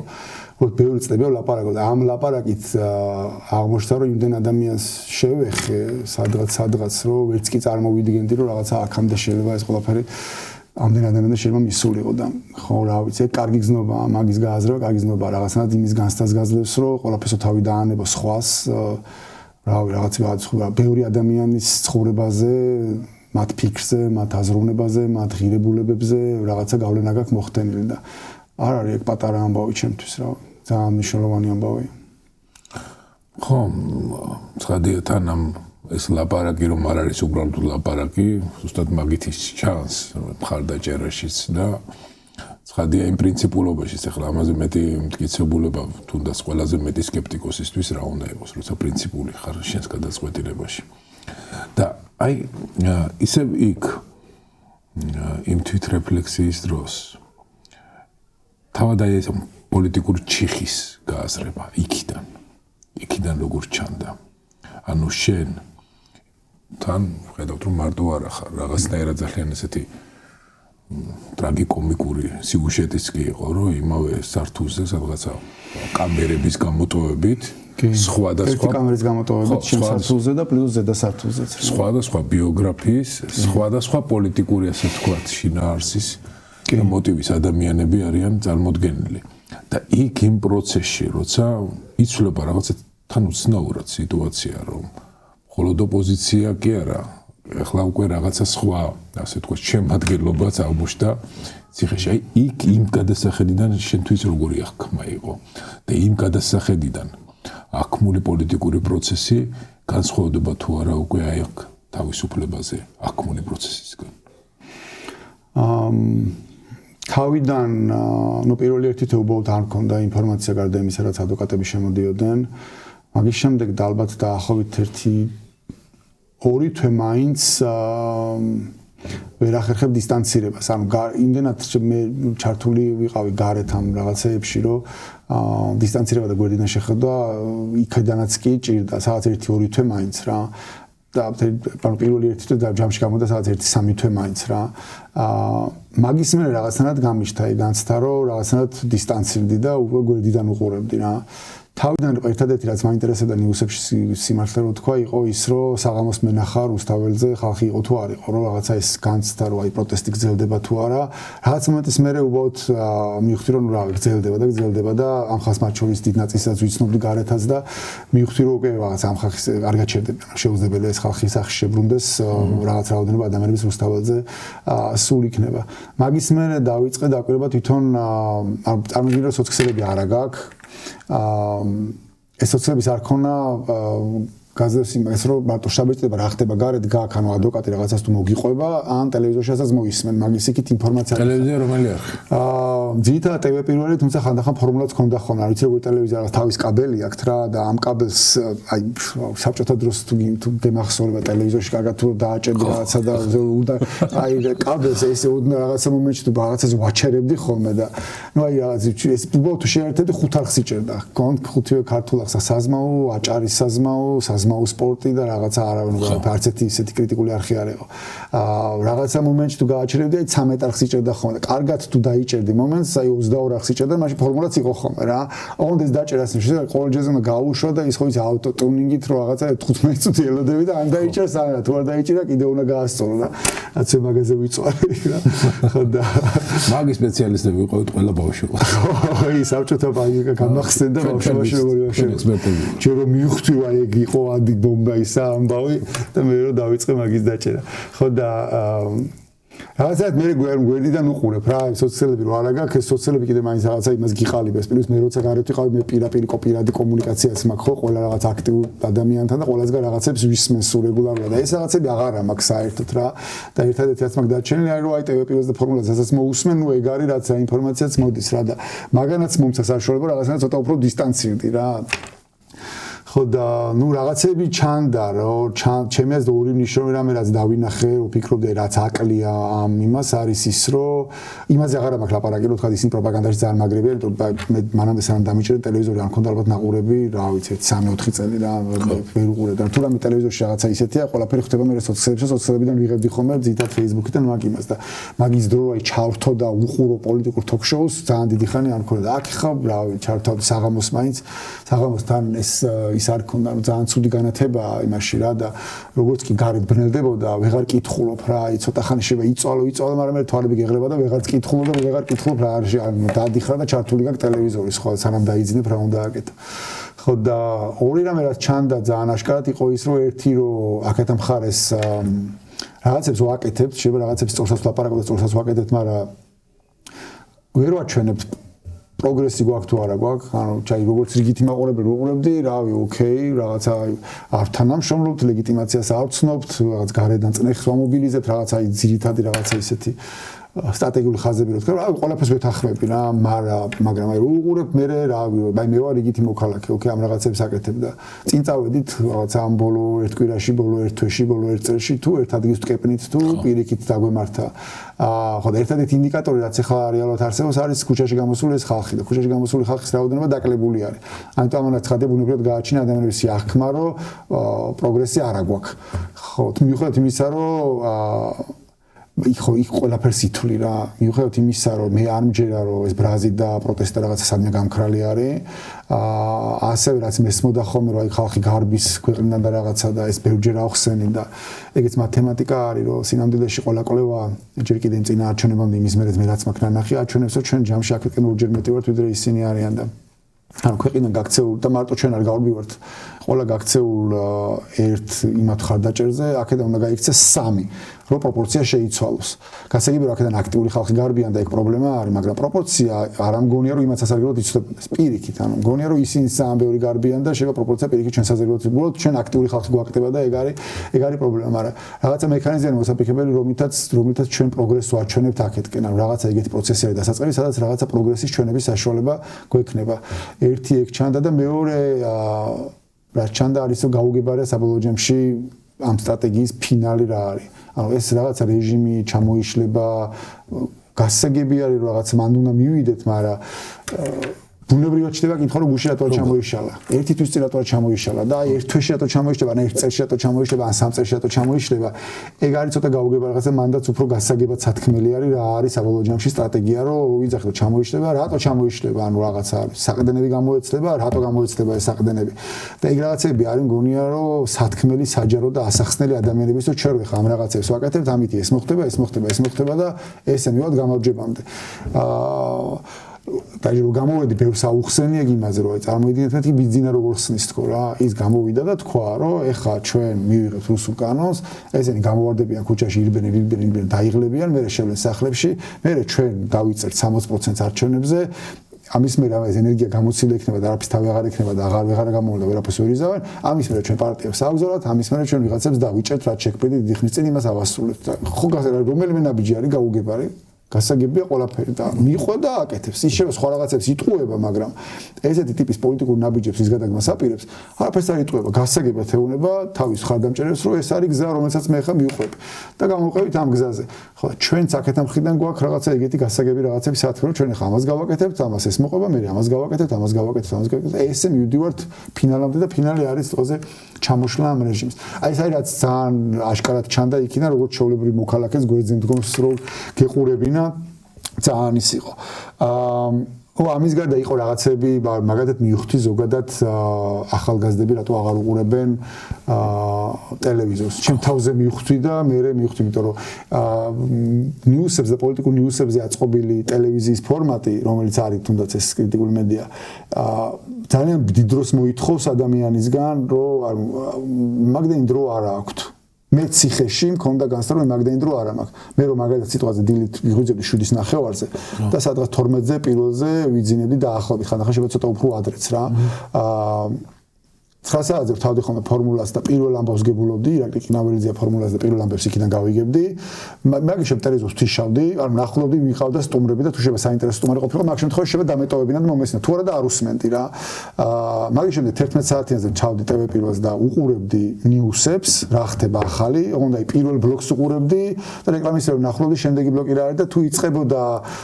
ბევრი წლები რომ ლაპარაკობ და ამ ლაპარაკით აღმოჩნდა რომ იმდენ ადამიანს შევეხე სადღაც რომ ვერც კი წარმოვიდგენდი რომ რაღაცა აქამდე შეიძლება ეს ყველაფერი ამდენ ადამიანს შეიძლება მისულიყო და ხო რა ვიცი კარგი გზნობა მაგის გააზრება კარგი გზნობა რაღაცნაირად იმის განცდას გაძლევს რომ ყველაფერსო თავი დაანება სხვას რაღაც გააცხოვა ბევრი ადამიანის ცხოვრებაზე მათ ფიქრზე მათ აზროვნებაზე მათ ღირებულებებზე რაღაცა გავლენა გაქვს მოხდენილი და არ არის ეგ პატარა ამბავი ჩემთვის რა ძალიან მნიშვნელოვანი ამბავია ხო ცხადია თან ამ ეს ლაპარაკი რომ არ არის უბრალოდ ლაპარაკი, ზუსტად მაგით ის ჩანს მხარდაჭერაშიც და ცხადია იმ პრინციპულობაშიც, ახლა ამაზე მეტი მტკიცებულება თუნდაც ყველაზე მეტი სკეპტიკოსისთვის რა უნდა იყოს, როცა პრინციპული ხარ შენს გადაწყვეტილებაში. და აი ისევ იქ იმ თვითრეფლექსიის დროს თავად აი ეს პოლიტიკური ჩიხის გააზრება იქიდან როგორ ჩანდა. ანუ შენ თან ხედავთ რომ მარტო არა ხარ რაღაცნაირად ძალიან ესეთი ტრაგიკომიკური სიუჟეტიც კი იყო რომ იმავე სართულზე სადღაცა კამერების გამოტოვებით ერთი კამერის გამოტოვებით შენ სართულზე და პლუს ზედა სართულზეც სხვადასხვა ბიოგრაფიის სხვადასხვა პოლიტიკური ასე ვთქვათ შინაარსის მოტივის ადამიანები არიან წარმოდგენილი და იქ იმ პროცესში როცა იცვლება რაღაცა თან უცნაურად სიტუაცია რომ მხოლოდ ოპოზიცია კი არა ეხლა უკვე რაღაცა სხვა ასე ვთქვათ შემადგენლობაც აღმოჩნდა ციხეში აი იქ იმ გადასახედიდან შენთვის როგორი აღქმა იყო და იმ გადასახედიდან აქმული პოლიტიკური პროცესი განსხვავდება თუ არა უკვე აი აქ თავისუფლებაზე აქმული პროცესისგან თავიდან ნუ პირველი ერთი თეობოლთ არ მქონდა ინფორმაცია გარდა იმისა რაც ადვოკატები შემოდიოდნენ მაგის შემდეგ და ალბათ დაახლოებით 1-2 თვე მაინც ვერ ახერხებ დისტანცირებას. ანუ იმდენად მე ჩართული ვიყავი გარეთ ამ რაღაცეებში, რომ დისტანცირება და გვერდიდან შეხედვა იქიდანაც კი ჭირდა, სადაც 1-2 თვე მაინც რა. და ანუ პირველი ერთი თვე და ჯამში გამოდა სადაც 1-3 თვე მაინც რა. მაგის მერე რაღაცნაირად გამიშთა ეგ განცდა, რომ რაღაცნაირად დისტანცირდი და უკვე გვერდიდან უყურებდი რა. თავიდან ერთადერთი რაც მაინტერესებდა ნიუსებში სიმართლე რო თქვა იყო ის რომ საღამოს მენახა რუსთაველზე ხალხი იყო თუ არ იყო რომ რაღაცა ეს განცდა რომ აი პროტესტი გრძელდება თუ არა რაღაც მომენტის მერე უბრალოდ მივხვდი რომ რა გრძელდება და ამ ხალხს მათ შორის დიდ ნაწილსაც ვიცნობდი გარეთაც და მივხვდი რომ უკვე რაღაც ამ ხალხის არ გაჩერდებიან შეუძლებელია ეს ხალხი სახში შებრუნდეს რაღაც რაოდენობა ადამიანების რუსთაველზე სულ იქნება მაგის მერე დავიწყე დაკვირვება თვითონ წარმოგიდგენთ რომ სოციალები არა გაქვს ეს სოციალების არ ქონა გაზეთს იმას რომ მარტო შაბეჭდება რა ხდება გარეთ გაქვს ანუ ადვოკატი რაღაცას თუ მოგიყვება ან ტელევიზორშიაც მოისმენ მაგის იქით ინფორმაცია ტელევიზია რომელი არხი ძირითადად ტევ პირველი თუმცა ხანდახან ფორმულაც ქონდა ხოლმე არ ვიცი როგორი ტელევიზია რაღაც თავის კაბელი აქვს რა და ამ კაბელს აი საბჭოთა დროს თუ გემახსოვრება ტელევიზორში კარგად თუ დააჭერდი რაღაცა და აი კაბელს ესე უდნა რაღაცა მომენტში თუ რაღაცას ვაჩერებდი ხოლმე და ნუ აი რაღაც ეს უბრალოდ თუ შეერთებდი 5 არხს იჭერდა გონდ 5-ვე ქართულ არხს საზმაო აჭარის საზმაო სპორტი და რაღაცა არავინ არც ერთი ისეთი კრიტიკული არხი არ იყო. რაღაცა მომენტში თუ გააჩერებდი, აი 13 არხს იჭერდა ხოლმე. კარგად თუ დაიჭერდი მომენტს, აი 22 არხს იჭერდა, მაშინ ფორმულაც იყო ხოლმე რა. ოღონდ ეს დაჭერას შეიძლება ყოველ ჯერზე უნდა გაუშვა და ის ხო ის ავტო ტუნინგით რო რაღაცა 15 წუთი ელოდები და ან დაიჭერს არა, თუ არ დაიჭერა კიდე უნდა გაასწორო და რაცე მაგაზე ვიწვარი რა. ხო და მაგის სპეციალისტები ვიყავით ყველა ბავშვი. აი საბჭოთა ბანკა გამახსენდა ბავშვობაში როგორი ექსპერტები. ჯერ რომ მივხვდი აი ეგ იყო ადი ბომბა ისა ამბავი და მე რომ დავიწყე მაგის დაჭერა. ხო და რაღაცა მე გვერდიდან უყურებ რა, სოციალები რო არა გაქვს, ეს სოციალები კიდე მაინც რაღაცა იმას გიყალიბებს. პლუს მე როცა გარეთ ვიყავი, მე პირადი კომუნიკაციაც მაქვს ხო, ყველა რაღაც აქტიურ ადამიანთან და ყველასგან რაღაცებს ვისმენს რეგულარულად. და ეს რაღაცები აღარა მაქვს საერთოდ რა. და ერთადერთი რაც მაქვს დარჩენილი არის რომ აი ტელევიზიაზე და ფორმულაზესაც მოусმენ, ნუ ეგ არის რაც ინფორმაციაც მოდის რა და მაგანაც მომცა საშუალება რაღაცა ცოტა უფრო დისტანცირდი რა. ხო და ნუ რაღაცები ჩანდა რომ ჩემი აზრით ორი მნიშვნელოვანი რამე რაც დავინახე, ვფიქრობდი რაც აკლია ამ იმას არის ის რომ იმაზე აღარ მაქვს ლაპარაკი, რომ თქვა ისინი პროპაგანდაში ძალიან მაგრებიან, რომ მე მანამდე სანამ დამიჭერე ტელევიზორი არ მქონდა ალბათ ნაყურები, რა ვიცი 3-4 წელი რა ვერ უყურე და თუ რამე ტელევიზორში რაღაცა ისეთია, ყველაფერი ხდება მე სოციალებიდან ვიღებდი ხოლმე ძირითადად Facebook-იდან მაგ იმას და მაგის დრო აი ჩავრთო და უყურო პოლიტიკურ ток-შოუს ძალიან დიდი ხანი არ მქონდა. აქ ხა რა ვიცი ჩავრთავდი საღამოს მაინც საღამოსთან ეს არ ქონდა რომ ძალიან ცუდი განათება იმაში რა და როგორც კი გარეთ ბნელდებოდა ვეღარ კითხულობ რა აი ცოტა ხანი შევა იწვალო მაგრამ მე თვალები გეღლება და ვეღარ კითხულობ და ვეღარ კითხულობ რა არის დაადიხრა და ჩართული გაქვს ტელევიზორის ხო სანამ დაიძინებ რა უნდა აკეთო ხო და ორი რამე რაც ჩანდა ძალიან აშკარად იყო ის რომ ერთი რომ აქეთა მხარეს რაღაცებს ვაკეთებთ შეიძლება რაღაცებს სწორსაც ვლაპარაკობ და სწორსაც ვაკეთებთ მაგრამ ვერ ვაჩვენებთ პროგრესი გვაქვს თუ არა გვაქვს, ანუ ჩაი როგორც რიგითი მაყურებელი ვუყურებდი, რავი, ოკეი, რაღაცა არ თანამშრომლობთ, ლეგიტიმაციას არ ვცნობთ, რაღაც გარედან წნეხს ვამობილიზებთ, რაღაცა ძირითადი რაღაცა ისეთი სტრატეგიული ხაზები რო თქვა, რავი, ყველაფერს ვეთანხმები რა, მაგრამ აი ვუყურებ მე რავი, აი მე ვარ რიგითი მოქალაქე, ოკეი, ამ რაღაცებს აკეთებ და წინ წავედით რაღაცა ამ ბოლო ერთ კვირაში, ბოლო ერთ თვეში, ბოლო ერთ წელში თუ ერთ ადგილს ვკეპნით თუ პირიქით დაგვემართა ხო და ერთადერთი ინდიკატორი რაც ახლა რეალურად არსებობს არის ქუჩაში გამოსული ეს ხალხი და ქუჩაში გამოსული ხალხის რაოდენობა დაკლებული არის. ამიტომ ამან ცხადე ბუნებრივად გააჩინა ადამიანების აღქმა რომ პროგრესი არ აგვაქვს. ხო, მიუხედავად იმისა რომ იქ ყველაფერს ითვლი რა. მიუხედავად იმისა რომ მე არ მჯერა რომ ეს ბრაზი და პროტესტი რაღაცა სადმე გამქრალი არის. ასევე რაც მესმოდა ხოლმე რომ აი ხალხი გარბის ქვეყნიდან და რაღაცა და ეს ბევრჯერ ახსენი და ეგეც მათემატიკა არის რომ სინამდვილეში ყველა კვლევა ჯერ კიდევ იმ წინა არჩევნებამდე იმის მერე მე რაც მაქვს ნანახი არჩევნებს რომ ჩვენ ჯამში აქეთკენ ორჯერ მეტი ვართ ვიდრე ისინი არიან და ანუ ქვეყნიდან გაქცეულ და მარტო ჩვენ არ გავდივართ ყველა გაქცეულ ერთ იმათ ხარდაჭერზე აქედან უნდა გაიქცეს 3 რომ პროპორცია შეიცვალოს. გასაგებია რომ აქედან აქტიური ხალხი გარბიან და ეგ პრობლემა არის, მაგრამ პროპორცია არ ამგონია რომ იმათ სასარგებლოდ იცვლებოდეს. პირიქით, ანუ მგონია რომ ისინი ძალიან ბევრი გარბიან და შეიძლება პროპორცია პირიქით ჩვენ სასარგებლოდ იცვლებოდეთ, ჩვენ აქტიური ხალხი გვაკეთება და ეგ არის პრობლემა, მაგრამ რაღაცა მექანიზმი არის მოსაფიქრებელი, რომლითაც ჩვენ პროგრესს ვაჩვენებთ აქეთკენ, ანუ რაღაცა ეგეთი პროცესი არის დასაწყისი, სადაც რაღაცა პროგრესის ჩვენების საშუალება გვექნება. ერთი ეგ ჩანდა და მეორე რაც ჩანდა არის რომ გაუგებარია საბოლოო ჯამში ამ სტრატეგიის ფინალი რა არის. ანუ ეს რაღაცა რეჟიმი ჩამოიშლება, გასაგები არის რომ რაღაც მანდ უნდა მივიდეთ, მაგრამ ბუნებრივად ჩდება კითხვა რომ გუში რატო ჩამოიშალა. ერთი თვის წინ რატო ჩამოიშალა და აი ერთ თვეში რატო ჩამოიშლება, ან ერთ წელში რატო ჩამოიშლება, ან 3 წელში რატო ჩამოიშლება. ეგ არის ცოტა გაუგება რაღაცა მანდაც უფრო გასაგებად სათქმელი არის რა არის საბოლოო ჯამში სტრატეგია რომ ვიძახო ჩამოიშლება, რატო ჩამოიშლება, ანუ რაღაცა არის. საყრდენები გამოეცლება, რატო გამოეცლება ეს საყრდენები. და ეგ რაღაცები არის მგონია რომ სათქმელი საჯარო და ასახსნელი ადამიანების რომ ჩვენ ხა ამ რაღაცებს ვაკეთებთ, ამითი ეს მოხდება და ესე მივად გამარჯვებამდე. დაჟე რომ გამოვედი ბევრ საუხსენი ეგ იმაზე რომ წარმოიდგინეთ მეთქი ბიზნესა როგორ ხსნის თქო რა ის გამოვიდა და თქვა რომ ეხა ჩვენ მივიღებთ რუსულ კანონს ესენი გამოვარდებიან ქუჩაში ირბენ დაიღლებიან მე შევლენ სახლებში მე ჩვენ დავიწერთ 60% არჩევნებზე ამის მერე ეს ენერგია გამოცილი იქნება და არაფრის თავი აღარ იქნება და აღარ გამოვიდა ვერაფერს ვერ იზავენ ამის მერე ჩვენ პარტიებს ავგზავნოთ ამის მერე ჩვენ ვიღაცებს დავიჭერთ რაც შექმნით დიდი ხნის წინ იმას ავასრულებთ ხო რომელიმე ნაბიჯი არის გაუგებარი გასაგებია ყველაფერი და მიყვა და აკეთებს. ის შეიძლება სხვა რაღაცებს იტყუება, მაგრამ ესეთი ტიპის პოლიტიკურ ნაბიჯებს ის გადაგმას აპირებს, არაფერს არ იტყუება. გასაგებად ეუნება თავის ხარდამჭერებს, რომ ეს არის გზა, რომელსაც მე ხა მივყვებ და გამოვყევით ამ გზაზე. ხო, ჩვენც აქეთა მხრიდან გვაქვს რაღაცა ეგეთი გასაგები რაღაცები საათქრო, ჩვენ ხა ამას გავაკეთებთ, ამას ეს მოყვება, მე ამას გავაკეთებთ. ესე მივდივართ ფინალამდე და ფინალი არის დღეზე ჩამოშლა ამ რეჟიმს. აი ეს არის რაც ძალიან აშკარად ჩანდა იქიდან, როგორც ჩვეულებრივი მოქალაქეს გვერდზე მდგომს რომ გეყურებინა ძალიან ის იყო. ამის გარდა იყო რაღაცები, მაგალითად მივხვდი ზოგადად ახალგაზრდები რატო აღარ უყურებენ ტელევიზორს. ჩემ თავზე მივხვდი და მე მივხვდი, იმიტომ რომ ნიუსებს და პოლიტიკურ ნიუსებზე აწყობილი ტელევიზიის ფორმატი, რომელიც არის თუნდაც ეს კრიტიკული მედია, ძალიან დიდ დროს მოითხოვს ადამიანისგან, რომ მაგდენი დრო არ აქვთ. მე ციხეში მქონდა განსწრა რომ მაგდენი დრო არ მაქვს. მე რომ მაგალითად სიტყვაზე დილით ვიღვიძებდი 7:30-ზე და სადღაც 12-ზე პირველზე ვიძინებდი და ახლობდი ხანდახან შეიძლება ცოტა უფრო ადრეც რა. 9 საათზე ვთავდი ხოლმე ფორმულას და პირველ ამბავს გებულობდი, ირაკლი ყინაველიძეა ფორმულას და პირველ ამბებს იქიდან გავიგებდი. მაგის შემდეგ ტელევიზორს ვთიშავდი, არ ვნახულობდი, მიყავდა სტუმრები და თუ შეიძლება საინტერესო სტუმარი ყოფილიყო, მაგ შემთხვევაში შეიძლება დამეტოვებინათ მომესწრა. თუ არა და არ უსმენდი რა. მაგის შემდეგ 11 საათიანზე ჩავდი ტევ პირველს და უყურებდი ნიუსებს, რა ხდება ახალი, ოღონდ აი პირველ ბლოკს უყურებდი და რეკლამის რო ვნახულობდი, შემდეგი ბლოკი რა არის და თუ იწყებოდა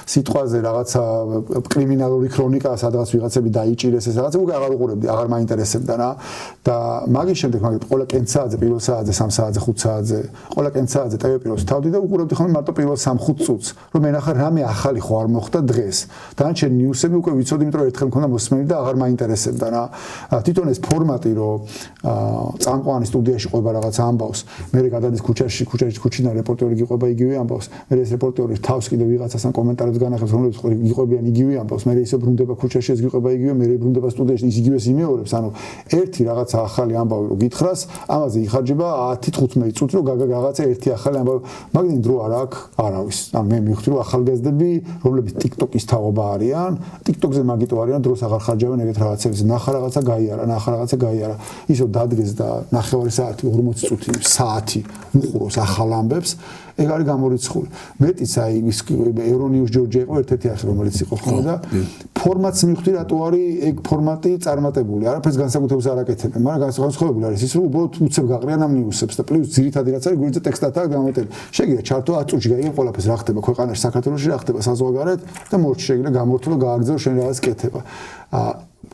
სიტყვაზე რაღაცა კრიმინალური ქრონიკა, სადღაც ვიღაცები დაიჭირეს ეს რაღაცა, უკვე აღარ უყურებდი, აღარ მაინტერესებდა რა. და მაგის შემდეგ მაგით ყველა კენცაადზე, პირველ საათზე, 3 საათზე, 5 საათზე, ყველა კენცაადზე ტევ პირველს თავდი და უყურებდი ხოლმე მარტო პირველ 3-5 წუთს, რომ მენახა რამე ახალი ხო არ მოხდა დღეს. დანარჩენი ნიუსები უკვე ვიცოდი, იმიტომ რომ ერთხელ მქონდა მოსმენი და აღარ მაინტერესებდა რა. თვითონ ეს ფორმატი, რომ წამყვანი სტუდიაში ყვება რაღაც ამბავს, მე გადადის ქუჩიდან რეპორტერი გიყვება იგივე ამბავს, მე ეს რეპორტერი თავს კიდე ვიღაცას ან კომენტარებს განახებს, რომლებიც იყვებიან იგივე ამბავს, მე ისე ბრუნდება ქუჩაში ეს გიყვება იგივე, მე ბრუნდება სტუდიაში ის იგივეს იმეორებს, ანუ ერთი რაღაცა ახალი ამბავი რო გითხრას, ამაზე იხარჯება 10-15 წუთი რომ რაღაცა ერთი ახალი ამბავი, მაგდენი დრო არ აქვს არავის. ანუ მე მივხვდი რომ ახალგაზრდები, რომლებიც TikTok-ის თაობა არიან, TikTok-ზე მაგიტო არიან, დროს აღარ ხარჯავენ ეგეთ რაღაცებს. ნახა რაღაცა გაიარა. ისო დადგეს და 9 საათი, 40 წუთი, საათი უყუროს ახალ ამბებს. ეგ არის გამორიცხული. მეტიც აი ის Euronius Georgia იყო ერთ-ერთი ახი რომელიც იყო ხოლმე და ფორმატს მივხვდი რატო არის ეგ ფორმატი წარმატებული. არაფერს განსაკუთრებას არ აკეთებენ, მაგრამ განსხვავებული არის ის რომ უბრალოდ უცებ გაყრიან ამ ნიუსებს და პლუს ძირითადი რაც არის გვერდზე ტექსტადაა გამოტანილი. შეგიძლია ჩართო 10 წუთში გაიგე ყველაფერს რა ხდება ქვეყანაში, საქართველოში რა ხდება საზღვარგარეთ და მორჩი შეგიძლია გამორთო და გააგზავნო შენ რაღაც კეთება.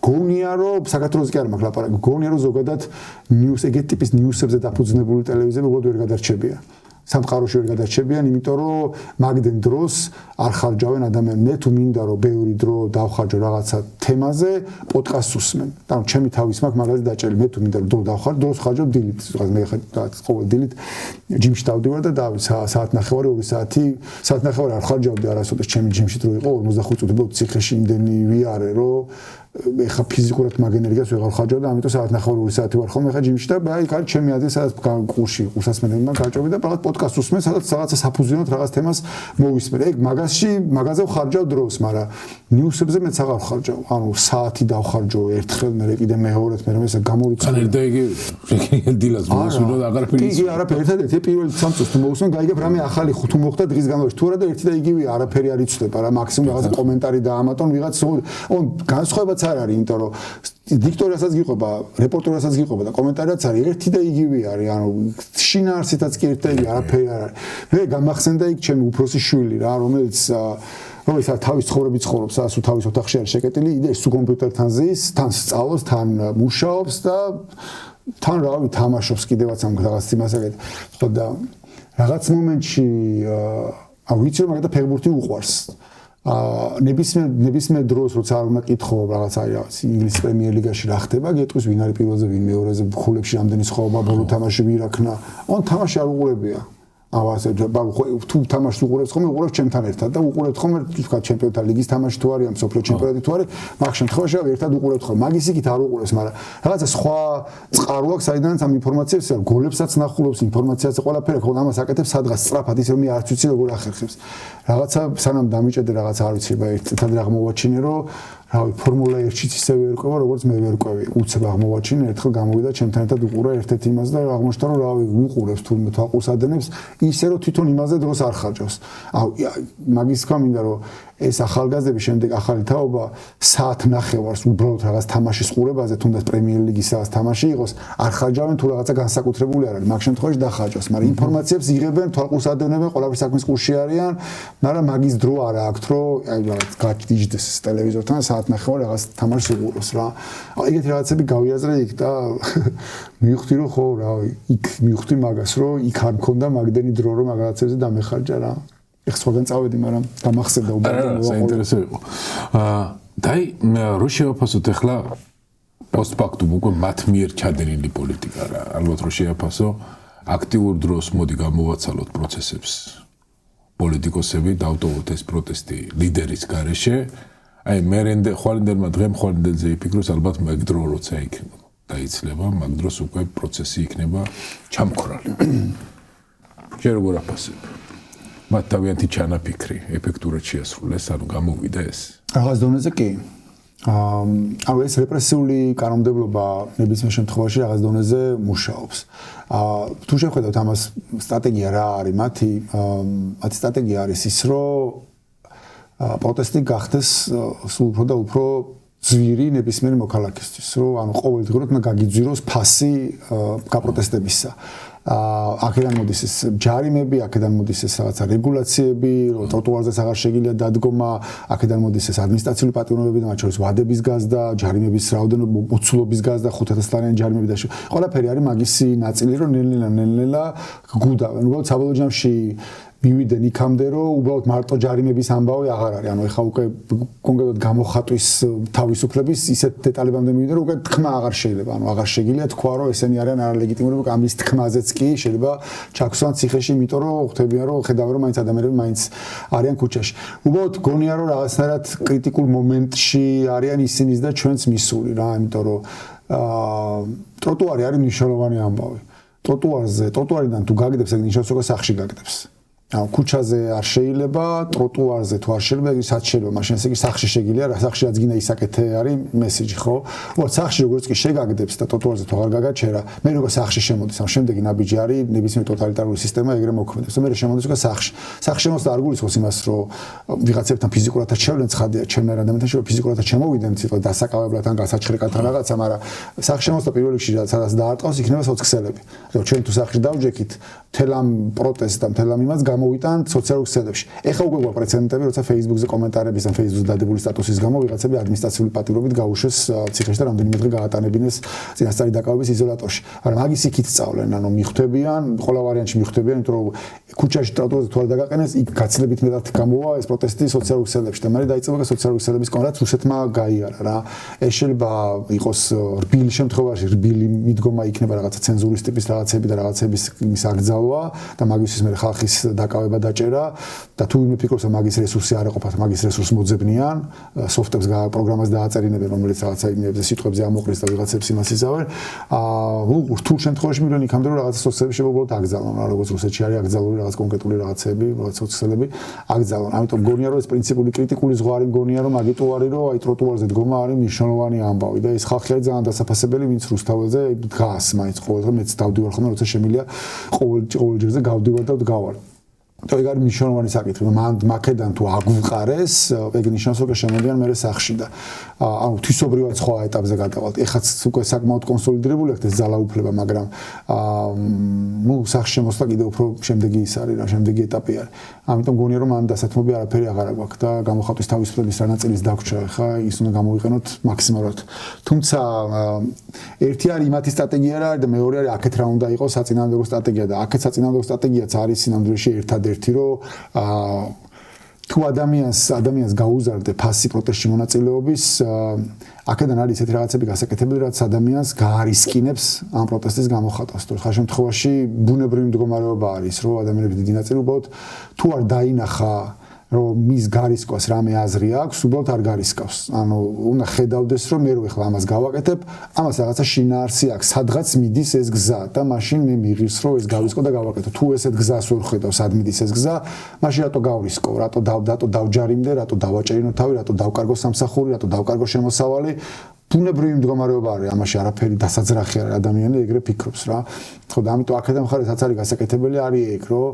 გონია რომ საქართველოს კი არ მაქვს ლაპარაკი, გონია რომ ზოგადად ნიუს ეგეთ ტიპის ნიუსებზე დაფუძნებული ტელევიზიები უბრალოდ ვერ გადარჩებიან. სამყაროში ვერ გადარჩებიან, იმიტომ რომ მაგდენ დროს არ ხარჯავენ ადამიანები. მე თუ მინდა რომ ბევრი დრო დავხარჯო რაღაცა თემაზე, პოდკასტს უსმენ. ანუ ჩემი თავის მაქვს მაგაზე დაჭერილი. მე თუ მინდა რომ დრო დავხარჯო, დროს ხარჯავ დილით. მე ხა ყოველ დილით ჯიმში დავდივარ და საათნახევარი 2 საათი, საათნახევარი არ ხარჯავდი არასოდეს ჩემი ჯიმში დრო იყო 45 წუთი, უბრალოდ ციხეში იმდენი ვიარე, რომ ეხა ფიზიკურად მაგ ენერგიას ვეღარ ხარჯავ და ამიტომ საათნახევარი 2 საათი ვარ ხოლმე ხა ჯიმში და აი კარი ჩემი აზრი სადაც ყურში უსასმენებმა გაჭობი და რაღაც პოდკასტს უსმენ სადაც რაღაცა საფუძვლიანად რაღაც თემას მოვისმენ. ეგ მაგაზე ვხარჯავ დროს, მაგრამ ნიუსებზე მეც აღარ ვხარჯავ. ანუ საათი დავხარჯო ერთხელ, მე კიდე მეორედ, მე ეს გამორიცხული. ან ერთ იგი დილას მოსულო და აღარაფერი. იგი არაფერი ერთადერთი პირველი 3 წუთს თუ მოვუსმენ, გაიგებ რამე ახალი თუ მოხდა დღის განმავლობაში. თუ არა და ერთი და იგივეა, არაფერი არ იცვლება რა, მაქსიმუმ რაღაცა კომენტარი დაამატონ ვიღაც. ონ განსხვავებაც არ არის, იმიტომ რომ დიქტორიასაც გიყვება, რეპორტერიასაც გიყვება და კომენტარიაც არის ერთი და იგივე არის. ანუ შინაარსითაც კი ერთი და იგივე არაფერი არ არის. მე გამახსენდა იქ ჩემი უფროსი შვილი რა, რომელიც თავის ცხოვრებით ცხოვრობს, სადაც თავის ოთახში არის შეკეტილი, ის კომპიუტერთან ზის, თან სწავლობს, თან მუშაობს და თან რავი თამაშობს კიდევაც ამ რაღაც იმასაკეთ. ხო და რაღაც მომენტში ვიცი რომ მაგათა ფეხბურთი უყვარს. ნებისმიერ დროს როცა არ უნდა კითხო რაღაც აი რაღაც ინგლისის პრემიერ ლიგაში რა ხდება, გეტყვის ვინ არის პირველზე, ვინ მეორეზე, ხულებში რამდენი სხვაობა, ბოლო თამაში ვინ რაქნა. ან თამაში არ უყურებია. ავასე თუ თამაშს უყურებს ხოლმე, უყურებს ჩემთან ერთად და უყურებთ ხოლმე თქვა ჩემპიონთა ლიგის თამაში თუ არის, ამ სოფლიო ჩემპიონატი თუ არის, მაგ შემთხვევაში ერთად უყურებთ ხოლმე. მაგის იქით არ უყურებს, მაგრამ რაღაცა სხვა წყარო აქვს, საიდანაც ამ ინფორმაციებს, გოლებსაც ნახულობს, ინფორმაციაზე ყველაფერი, ხოლმე ამას აკეთებს სადღაც სწრაფად, ისე რომ მე არც ვიცი როგორ ახერხებს. რაღაცა სანამ დამიჭედე რაღაცა არ ვიცი, ერთად რა აღმოვაჩინე, რომ რავი, ფორმულა 1-ში ისევე ერკვევა, როგორც მე ვერკვევი. უცებ აღმოვაჩინე, ერთხელ გამოვიდა ჩემთან ერთად უყურა ერთ-ერთ იმას და აღმოჩნდა, რომ რავი, უყურებს თურმე თვალყურს ადენებს, ისე რომ თვითონ იმაზე დროს არ ხარჯავს. მაგის თქვა მინდა, რომ ეს ახალგაზრდები შემდეგ ახალი თაობა საათნახევარს უბრალოდ რაღაც თამაშის ყურებაზე, თუნდაც პრემიერ ლიგის რაღაც თამაში იყოს, არ ხარჯავენ თუ რაღაცა განსაკუთრებული არ არის. მაგ შემთხვევაში დახარჯავს, მაგრამ ინფორმაციებს იღებენ, თვალყურს ადენებენ, ყველაფერი საქმის კურსში არიან, მაგრამ მაგის დრო არ აქვთ, რომ აი რაღაც გაჭდიჯდეს ტელევიზორთან საათნახევარ რაღაც თამაშს უყუროს რა. ეგეთი რაღაცები გავიაზრე იქ და მივხვდი რომ ხო, რავი, იქ მივხვდი მაგას, რომ იქ არ მქონდა მაგდენი დრო, რომ მაგ რაღაცებზე დამეხარჯა რა. ეხ სხვაგან წავედი, მაგრამ გამახსენდა უბრალოდ. საინტერესო იყო. დაი რო შევაფასოთ ახლა პოსტფაქტუმ უკვე მათ მიერ ჩადენილი პოლიტიკა რა. ალბათ რო შევაფასო აქტიურ დროს მოდი გამოვაცალოთ პროცესებს. პოლიტიკოსები დავტოვოთ ეს პროტესტი ლიდერის გარეშე. აი მერენდე ხვალინდელმა დღემ ხვალინდელზე იფიქროს ალბათ მაგ დრო როცა იქნება. დაიცლება, მაგ დროს უკვე პროცესი იქნება ჩამქრალი. შენ როგორ აფასებ? მათ თავიანთი ჩანაფიქრი ეფექტურად შეასრულეს, ანუ გამოვიდა ეს. რაღაც დონეზე კი. ანუ ეს რეპრესიული კანონმდებლობა ნებისმიერ შემთხვევაში რაღაც დონეზე მუშაობს. თუ შევხედავთ ამას სტრატეგია რა არის მათი სტრატეგია არის ის, რომ პროტესტი გახდეს სულ უფრო და უფრო ძვირი ნებისმიერი მოქალაქისთვის, რომ ანუ ყოველდღიურად უნდა გაგიძვიროს ფასი გაპროტესტებისა. აქედან მოდის ეს ჯარიმები, აქედან მოდის ეს რაღაცა რეგულაციები, რომ ტროტუარზეც აღარ შეგიძლია დადგომა, აქედან მოდის ეს ადმინისტრაციული პატიმრობები და მათ შორის ვადების გაზდა, ჯარიმების რაოდენობა, უცვლობის გაზდა, 5,000 ლარიანი ჯარიმები და ყველაფერი არის მაგისი ნაწილი, რომ ნელ-ნელა გუდავენ. უბრალოდ საბოლოო ჯამში მივიდნენ იქამდე, რომ უბრალოდ მარტო ჯარიმების ამბავი აღარ არის. ანუ ეხა უკვე კონკრეტულად გამოხატვის თავისუფლების ისეთ დეტალებამდე მივიდნენ, რომ უკვე თქმა აღარ შეიძლება. ანუ აღარ შეგიძლია თქვა, რომ ესენი არიან არალეგიტიმური, ამის თქმაზეც კი შეიძლება ჩაქვსვან ციხეში, იმიტომ რომ ხვდებიან, რომ ხედავენ, რომ მაინც ადამიანები მაინც არიან ქუჩაში. უბრალოდ გონია, რომ რაღაცნაირად კრიტიკულ მომენტში არიან ისინიც და ჩვენც მისული რა, იმიტომ რომ ტროტუარი არის მნიშვნელოვანი ამბავი. ტროტუარიდან თუ გაგდებს, ეგ ნიშნავს, რომ სახლში გაგდებს. ანუ ქუჩაზე არ შეიძლება, ტროტუარზე თუ არ შეიძლება, ისაც შეიძლება, მაშინ ესე იგი სახლში შეგიძლია, რა სახლში რაც გინდა ისაკეთე არის მესიჯი, ხო? უბრალოდ სახლში როგორც კი შეგაგდებს და ტროტუარზე თუ აღარ გაგაჩერა, მე როგორ სახლში შემოდის, ამ შემდეგი ნაბიჯი არის ნებისმიერ ტოტალიტარული სისტემა ეგრე მოქმედებს. მე შემოდის უკვე სახლში. სახლში შემოსდა არ გულისხმობს იმას, რომ ვიღაცებთან ფიზიკურადაც შევლენ ცხადია, ჩემნაირ ადამიანთან შევა ფიზიკურადაც ჩემოვიდნენ, ცოტა დასაკავებლად ან გასაჩხრეკად ან რაღაცა, მაგრამ სახლში შემოსდა პირველ რიგში სადაც დაარტყავს, იქნება სოციქსელები. რომ ჩვენ თუ სახლში დავჯექით, მთელ ამ პროტესტს და მთელ ამ იმას გამოვიტანთ სოციალურ ქსელებში. ეხლა უკვე გვაქვს პრეცედენტები, როცა Facebook-ზე კომენტარების ან Facebook-ზე დადებული სტატუსის გამო ვიღაცები ადმინისტრაციული პატიმრობით გაუშვეს ციხეში და რამდენიმე დღე გაატანებინეს წინასწარი დაკავების იზოლატორში. მაგრამ მაგის იქით სწავლენ, ანუ მიხვდებიან, ყველა ვარიანტში მიხვდებიან, იმიტომ რომ ქუჩაში ტროტუარზე თუ არ დაგაყენეს, იქ გაცილებით მეტად გამოვა ეს პროტესტი სოციალურ ქსელებში და მე დაიწყება სოციალურ ქსელების კონტრაც რუსეთმა გაიარა რა. ეს შეიძლება იყოს რბილი შემთხვევაში, რბილი მიდგომა იქნება რაღაცა ცენზურის ტიპის რაღაცები და რაღაცების ის აკრძალვა და მაგისთვის მე ხალხის დაკავება დაჭერა და თუ ვინმე ფიქრობს რომ მაგის რესურსი არ ეყოფათ, მაგის რესურსს მოძებნიან, სოფტებს პროგრამას დააწერინებენ, რომელიც რაღაცა იმებზე სიტყვებზე ამოყრის და ვიღაცებს იმას იზავენ. რთულ შემთხვევაში მივიდნენ იქამდე რომ რაღაცა სოციალები შეუბრალოდ აკრძალონ, როგორც რუსეთში არის აკრძალული რაღაც კონკრეტული რაღაცები, რაღაც სოციალები აკრძალონ. ამიტომ მგონია რომ ეს პრინციპული კრიტიკული ზღვარი მგონია რომ მაგიტო არის რომ აი ტროტუარზე დგომა არის მნიშვნელოვანი ამბავი და ეს ხალხი არის ძალიან დასაფასებელი, ვინც რუსთაველზე დგას, მაინც ყოველდღე მეც დავდივარ ხოლმე, როცა შემიძლია ყოველ ჯერზე გავდივარ და ვდგავარ. და ეგ არის მნიშვნელოვანი საკითხი, რომ მაქედან თუ აგვყარეს, ეგ ნიშნავს, რომ შემოდიან მე სახში და ანუ თვისობრივად სხვა ეტაპზე გადავალთ. ეხაც უკვე საკმაოდ კონსოლიდირებული აქვს ეს ძალაუფლება, მაგრამ ნუ სახში შემოსვლა კიდევ უფრო შემდეგი ის არის რა, შემდეგი ეტაპი არის. ამიტომ გონია რომ ამ დასათმობი არაფერი აღარ აქვს და გამოხატვის თავისუფლების რა ნაწილის დაგვრჩა, ხა ის უნდა გამოვიყენოთ მაქსიმალურად. თუმცა ერთი არის იმათი სტრატეგია რა და მეორე არის აქეთ რა უნდა იყოს საწინააღმდეგო სტრატეგია და აქეთ საწინააღმდეგო სტრატეგიაც არის სინამდვილეში ერთადერთი რომ თუ ადამიანს გაუზარდე ფასი პროტესტში მონაწილეობის, აქედან არის ესეთი რაღაცები გასაკეთებელი, რაც ადამიანს გაარისკინებს ამ პროტესტის გამოხატვას. ხა შემთხვევაში ბუნებრივი მდგომარეობა არის, რომ ადამიანები დიდი ნაწილი უბრალოდ თუ არ დაინახა რომ მის გარისკვას რამე აზრი აქვს, უბრალოდ არ გარისკავს. ანუ უნდა ხედავდეს, რომ მე რო ეხლა ამას გავაკეთებ, ამას რაღაცა შინაარსი აქვს, სადღაც მიდის ეს გზა და მაშინ მე მიღირს, რომ ეს გავისკო და გავაკეთო. თუ ესეთ გზას ვერ ხედავ, სად მიდის ეს გზა, მაშინ რატო გავრისკო, რატო დავჯარიმდე, რატო დავაჭერინო თავი, რატო დავკარგო სამსახური, რატო დავკარგო შემოსავალი. ბუნებრივი მდგომარეობა არის, ამაში არაფერი დასაძრახი არ ადამიანი ეგრე ფიქრობს რა. ხო და ამიტომ აქედან მხარესაც არის გასაკეთებელი არის ეგ, რომ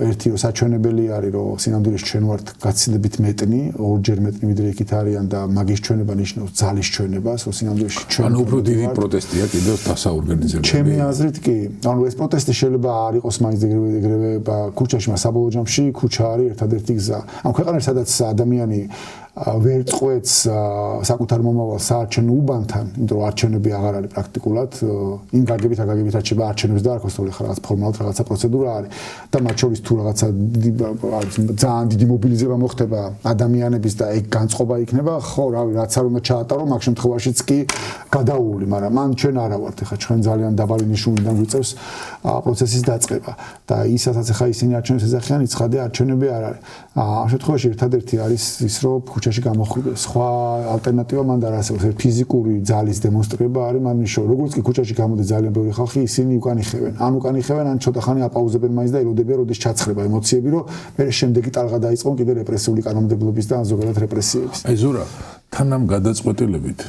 ერთი რომ საჩვენებელი არის, რომ სინამდვილეში ჩვენ ვართ გაცილებით მეტნი, ორჯერ მეტნი ვიდრე იქით არიან და მაგის ჩვენება ნიშნავს ძალის ჩვენებას, რომ სინამდვილეში ჩვენ ანუ უფრო დიდი პროტესტია კიდევ დასაორგანიზებელი. ჩემი აზრით კი, ანუ ეს პროტესტი შეიძლება არ იყოს მაინც ეგრევე ქუჩაში, მაგრამ საბოლოო ჯამში ქუჩა არის ერთადერთი გზა. ამ ქვეყანაში სადაც ადამიანი ვერ წყვეტს საკუთარ მომავალს საარჩევნო უბანთან, იმიტომ რომ არჩევნები აღარ არის პრაქტიკულად, იმ გაგებით არჩება არჩევნებს და არ ქოსტოლ ხარ რაღაც ფორმალურად რაღაცა პროცედურა არის და მათ შორის თუ რაღაცა ძალიან დიდი მობილიზება მოხდება ადამიანების და ეგ განწყობა იქნება, ხო, რავი, რაც არ უნდა ჩაატარო, მაგ შემთხვევაშიც კი გადაული, მაგრამ მან ჩვენ არა ვართ, ეხლა ჩვენ ძალიან დაბალი ნიშნულიდან გვიწევს პროცესის დაწყება და ისაც ეხლა ისინი არჩევნებს ეძახიან, ცხადია არჩევნები არ არის. ამ შემთხვევაში ერთადერთი არის ის, რომ ქუჩაში გამოხვიდეს. სხვა ალტერნატივა მანდ არ არსებობს. ფიზიკური ძალის დემონსტრირება არის მან ნიშნავს. როგორც კი ქუჩაში გამოდის ძალიან ბევრი ხალხი, ისინი უკან იხევენ. ან უკან იხევენ, ან ცოტა ხანი აპაუზებენ მაინც და ელოდებიან, როდის ჩაცხრება ემოციები, რომ მე შემდეგი ტალღა დაიწყონ კიდე რეპრესიული კანონმდებლობის და ზოგადად რეპრესიების. აი ზურა, თან ამ გადაწყვეტილებით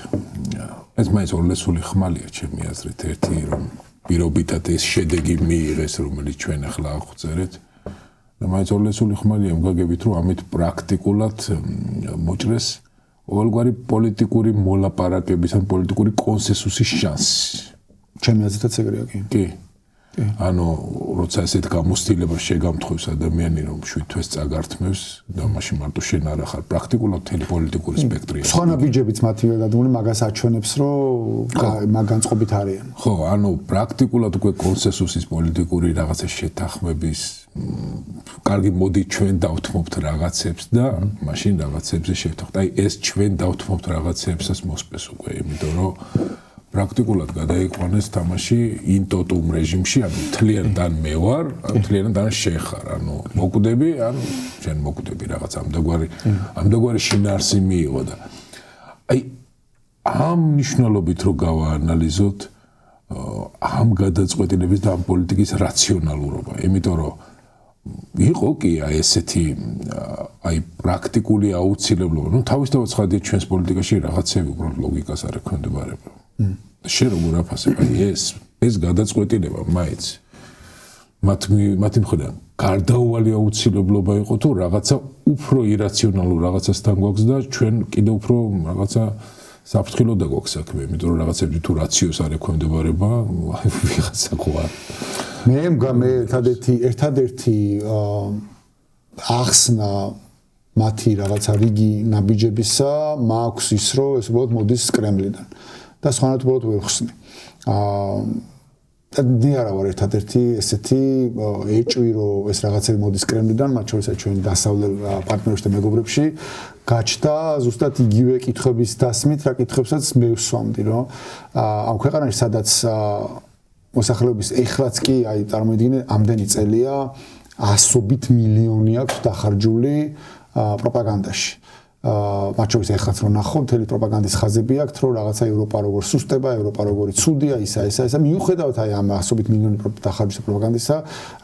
ეს მაინც ორლესული ხმალია ჩემი აზრით, ერთი რომ პირობითად ეს შედეგი მიიღეს, რომელიც ჩვენ ახლა აღვწერეთ. და მაინც ორლესული ხმალია მგაგებით, რომ ამით პრაქტიკულად მოჭრეს ყოველგვარი პოლიტიკური მოლაპარაკების ან პოლიტიკური კონსენსუსის შანსი. ჩემი აზრითაც ეგრეა კი. კი. ანუ როცა ესეთ გამოცდილებას შეგამთხოვს ადამიანი რომ 7 თვეს წაგართმევს და მაშინ მარტო შენ არ ახარ პრაქტიკულად მთელი პოლიტიკური სპექტრია. სხვა ბიჯებიც მათივე გადმული მაგას აჩვენებს რომ მაგანწყობით არიან. ხო, ანუ პრაქტიკულად უკვე კონსენსუსის პოლიტიკური რაღაცა შეთანხმების კარგი მოდი ჩვენ დავთმობთ რაღაცებს და მაშინ რაღაცებზე შევთანხმდით. აი ეს ჩვენ დავთმობთ რაღაცებსაც მოსპეს უკვე, იმიტომ რომ პრაქტიკულად გადაიყვანეს თამაში ინტოტუმ რეჟიმში, ანუ თლიანად მე ვარ, თლიანად შენ ხარ, ანუ მოკვდები, ან შენ მოკვდები რაღაც ამდაგვარი შინაარსი მიიღო და აი ამ მნიშვნელობით რო გავაანალიზოთ ამ გადაწყვეტილების და ამ პოლიტიკის რაციონალურობა, იმიტომ რომ იყო კი აი ესეთი აი პრაქტიკული აუცილებლობა, ну თავისთავად ცხადია ჩვენს პოლიტიკაში რაღაცები უბრალოდ ლოგიკას არ ექვემდებარება. შენ როგორ აფასებ ეს გადაწყვეტილება მაინც მათი მხრიდან გარდაუვალი აუცილებლობა იყო თუ რაღაცა უფრო ირაციონალურ რაღაცასთან გვაქვს და ჩვენ კიდევ უფრო რაღაცა საფრთხილო და გვაქვს საქმე, იმიტომ რომ რაღაცები თუ რაციოს არ ექვემდებარება, ვიღაცა ხო არ. მე ერთადერთი ახსნა მათი რაღაცა რიგი ნაბიჯებისა მაქვს ის რომ ეს უბრალოდ მოდის კრემლიდან. და სხვანაირად უბრალოდ ვერ ხსნი. მე არა ვარ ერთადერთი ესეთი ეჭვი რომ ეს რაღაცები მოდის კრემლიდან, მათ შორის ჩვენ დასავლელ პარტნიორებში და მეგობრებში გაჩნდა ზუსტად იგივე კითხვების დასმით, რა კითხვებსაც მე ვსვამდი, რომ ამ ქვეყანაში სადაც მოსახლეობის ეხლაც კი აი წარმოიდგინე ამდენი წელია ასობით მილიონი აქვს დახარჯული პროპაგანდაში. მათ შორის ეხლაც რომ ნახო მთელი პროპაგანდის ხაზები აქვს რომ რაღაცა ევროპა როგორ სუსტება, ევროპა როგორი ცუდია, ისა მიუხედავად აი ამ ასობით მილიონი დახარჯული პროპაგანდისა,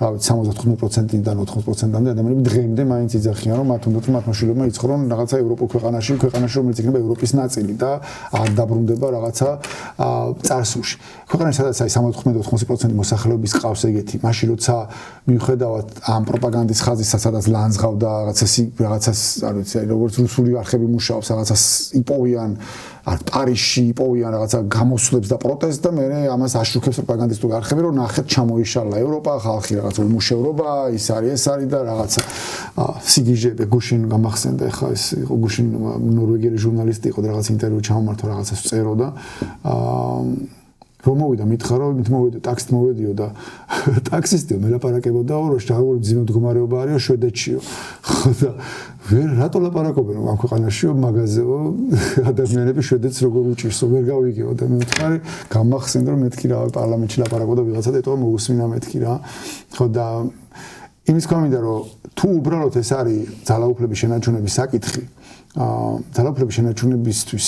რა ვიცი 75%-დან 80%-მდე ადამიანები დღემდე მაინც იძახიან რომ მათ უნდა რომ მათ მაშულებმა იცხოვრონ რაღაცა ევროპულ ქვეყანაში რომელიც იქნება ევროპის ნაწილი და არ დაბრუნდება რაღაცა წარსულში. ქვეყანაში სადაც აი 75-80% მოსახლეობის ყავს ეგეთი, მაშინ როცა მიუხედავად ამ პროპაგანდის ხაზისა სადაც ლანძღავდა რაღაცას არ ვიცი აი როგორც რუსული არხები მუშაობს რაღაცას იპოვიან პარიზში იპოვიან რაღაცა გამოსვლებს და პროტესტს და მე ამას აშუქებს პროპაგანდისტული არხები რომ ნახეთ ჩამოიშალა ევროპა ხალხი რაღაცა უმუშევრობა ის არის და რაღაცა სიგიჟე გუშინ გამახსენდა ხა ეს იყო გუშინ ნორვეგიელი ჟურნალისტი იყო და რაღაც ინტერვიუ ჩამომართა რაღაცას წეროდა რომ მოვიდა მითხრა რომ მოვიდა ტაქსით მოვედიო და ტაქსისტი მელაპარაკებოდა რომ შარული ძიმე მდგომარეობა არისო შვედეთშიო და ვერ რატო ლაპარაკობენ ამ ქვეყანაშიო მაღაზიო ადამიანები შვედეთს როგორ უჭირსო ვერ გავიგეო და მე ვთქვი გამახსენდა რომ მეთქი რა პარლამენტში ლაპარაკობდა ვიღაცა და ეტყობა მოусმინა მეთქი რა ხო და იმის გვამინდა რომ თუ უბრალოდ ეს არის ძალაუფლების შენარჩუნების საკითხი ძალაუფლების შენარჩუნებისთვის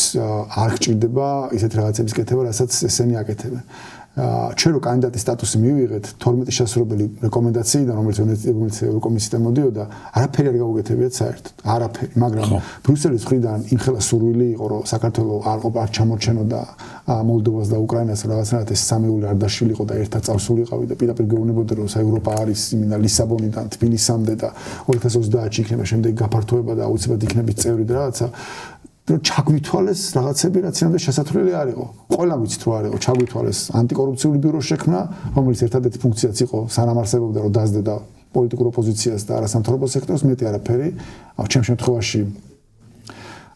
არ გჭირდება ისეთ რაღაცების კეთება, რასაც ესენი აკეთებენ. ჩვენ რო კანდიდატის სტატუსი მივიღეთ 12 შესაძლებელი რეკომენდაციიდან, რომელიც ევროკომისიიდან მოდიოდა, არაფერი არ გაუგეთებიათ საერთოდ. არაფერი, მაგრამ ბრიუსელის მხრიდან იმხელა სურვილი იყო, რომ საქართველოს არ ჩამორჩენოდა მოლდოვას და უკრაინას რაღაცნაირად ეს სამეული არ დაშლილიყო და ერთად წავსულიყავი და პირდაპირ გეუბნებოდა, რომ ევროპა არის იმინა ლისაბონიდან თბილისამდე და 2030-ში იქნება შემდეგი გაფართოება და აუცილებლად იქნება წევრი და რაღაცა რომ ჩაგვითვალეს რაღაცები რაც იმდე შესაძლებელი არ იყო. ყველა ვიცით რომ არ იყო ჩაგვითვალეს ანტიკორუფციული ბიუროს შექმნა, რომელიც ერთადერთი ფუნქციაც იყო სანამ არსებობდა რომ დაძდედა პოლიტიკურ ოპოზიციას და არასამთავრობო სექტორს, მეტი არაფერი. ჩემ შემთხვევაში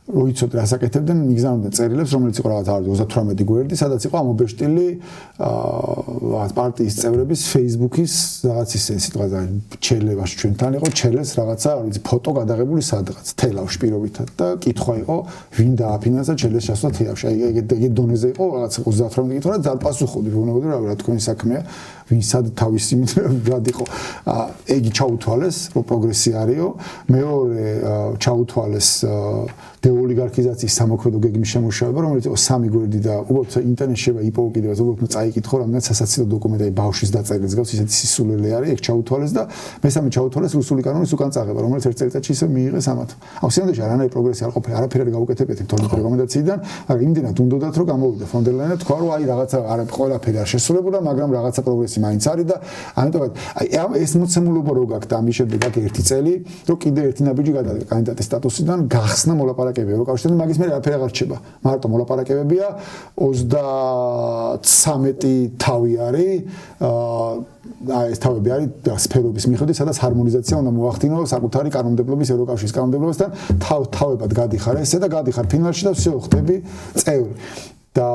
როიცოდ რასაკეთებდნენ მიგზავნდნენ წერილებს რომელიც იყო რაღაც 38 გვერდი სადაც იყო ამობეშტილი რაღაც პარტიის წევრების Facebook-ის რაღაც ისე სიტყვა ჩელევაში ჩვენთან იყო ჩელეს რაღაცა არის ფოტო გადაღებული სადღაც თელავში პირობითად და კითხვა იყო ვინ დააფინანსა ჩელეს შესვლა თელავში აი ეგ დონეზე იყო რაღაც 38 კითხვა და დალპასუხოდი ვუნებოდი რა თქვენი საქმეა ვინ სად თავის იმით რად იყო ეგი ჩაუთვალეს რომ პროგრესი არისო მეორე ჩაუთვალეს დეოლიგარქიზაციის სამოქმედო გეგმის შემუშავება რომელიც იყო 3 გვერდი და უბრალოდ ინტერნეტში შევა იპოვო კიდევ უბრალოდ წაიკითხო რამდენად სასაცილო დოკუმენტი ბავშვის დაწერილს გავს ისეთი სისულელე არის ეგ ჩაუთვალეს და მესამე ჩაუთვალეს რუსული კანონის უკან წაღება რომელიც ერთ წელიწადში ისე მიიღეს ამათ აუ სინამდვილეში არანაირი პროგრესი არ ყოფილა არაფერი არ გაუკეთებიათ 12 რეკომენდაციიდან მაგრამ იმდენად უნდათ რომ გამოვიდა ფონ დერ ლაიენი თქვა რომ აი რაღაცა არ ყველაფერი არ შესრულებულა მაგრამ რაღაცა პროგრესი მაინც არის და ამიტომ აი ეს მოცემულობა რო გაქვს და ამის შემდეგ აქ ერთი წელი რომ კიდე ერთი ნაბიჯი გადადგა კანდიდატის სტატუსიდან გახსნა მოლაპარაკებები ევროკავშირთან მაგის მე არაფერი აღარ რჩება მარტო მოლაპარაკებებია 33 თავი არის ეს თავები არის სფეროების მიხედვით სადაც ჰარმონიზაცია უნდა მოახდინოს საკუთარი კანონმდებლობის ევროკავშირის კანონმდებლობასთან თავებად გადიხარ ესე და გადიხარ ფინალში და всё ხდები წევრი და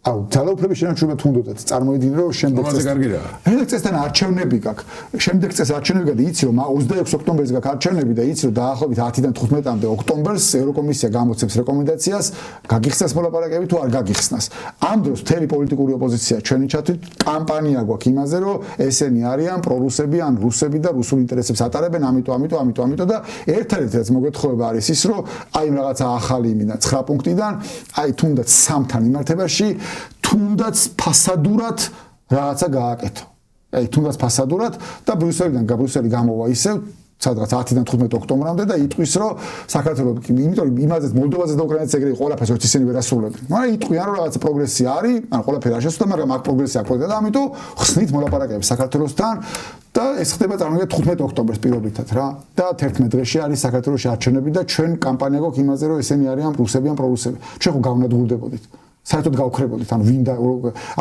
აუ ძალაუფლების შენარჩუნება თუნდაც წარმოიდგინე რომ შემდეგ წესთან არჩევნები გაქვს შემდეგ წეს არჩევნები გაქვს იცი რომ 26 ოქტომბერს გაქვს არჩევნები და იცი რომ დაახლოებით 10-დან 15-მდე ოქტომბერს ევროკომისია გამოცემს რეკომენდაციას გაგიხსნას მოლაპარაკებები თუ არ გაგიხსნას ამ დროს მთელი პოლიტიკური ოპოზიცია ჩვენი ჩათვლით კამპანია გვაქვს იმაზე რომ ესენი არიან პრორუსები ან რუსები და რუსულ ინტერესებს ატარებენ ამიტომ და ერთ-ერთი რაც მოგეთხოვება არის ის რომ აი რაღაცა ახალი იმინა 9 პუნქტიდან აი თუნდაც სამთან იმართებაში თუნდაც ფასადურად რაღაცა გააკეთო. აი თუნდაც ფასადურად და ბრიუსელი გამოვა ისევ სადღაც 10-დან 15 ოქტომბრამდე და იტყვის რომ საქართველოს იმიტომ იმაზეც მოლდოვაზეც და უკრაინაზეც ეგრე ყველაფერს ერთ ისინი ვერ ასრულებენ. მაგრამ იტყვიან რომ რაღაცა პროგრესი არის, ან ყველაფერი არ შესრულდა, მაგრამ აქ პროგრესი აქვს და ამიტომ ხსნით მოლაპარაკებებს საქართველოსთან და ეს ხდება წარმოიდგინეთ 15 ოქტომბერს პირობითად რა და 11 დღეში არის საქართველოს არჩევნები და ჩვენ კამპანია გვაქვს იმაზე რომ ესენი არიან რუსები ან პრორუსები. ჩვენ ხო გავნადგურდებოდით. საერთოდ გავხრებოდით ანუ ვინ და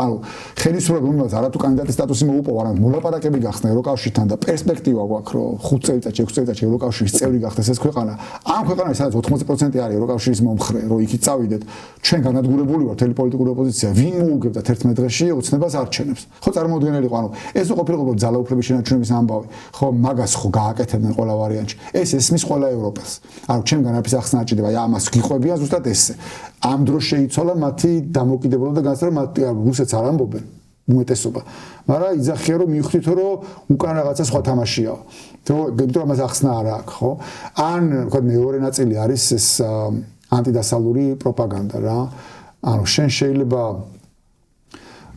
ანუ ხელისუფლება უნდა არათუ კანდიდატის სტატუსი მოუპოვა რა მოლაპარაკები გახსნა ევროკავშირთან და პერსპექტივა გვაქვს რომ 5 წელიწადში 6 წელიწადში ევროკავშირის წევრი გახდეს ეს ქვეყანა ამ ქვეყანაში სადაც 80% არის ევროკავშირის მომხრე რომ იქით წავიდეთ ჩვენ განადგურებული ვართ თელი პოლიტიკური ოპოზიცია ვინ მოუგებდა 11 დღეში ოცნებას არჩენებს ხო წარმოუდგენელი იყო ანუ ეს ყოფილიყო ძალაუფლების შენარჩუნების ამბავი ხო მაგას ხო გააკეთებდნენ ყველა ვარიანტში ეს ესმის ყველა ევროპელს ანუ ჩემგან არაფერს ახსნა არ ჭირდება ამას გიყვებიან ზუსტად ესე ამ დროს შეიცვალა მათი დამოკიდებულება და განსწრება მათი რუსეთს არ ამბობენ უმეტესობა მაგრამ იძახიან რომ მივხვდით რომ უკან რაღაცა სხვა თამაშია იმიტომ ამას ახსნა არ აქვს ხო ან თქვა მეორე ნაწილი არის ეს ანტიდასალური პროპაგანდა რა ანუ შენ შეიძლება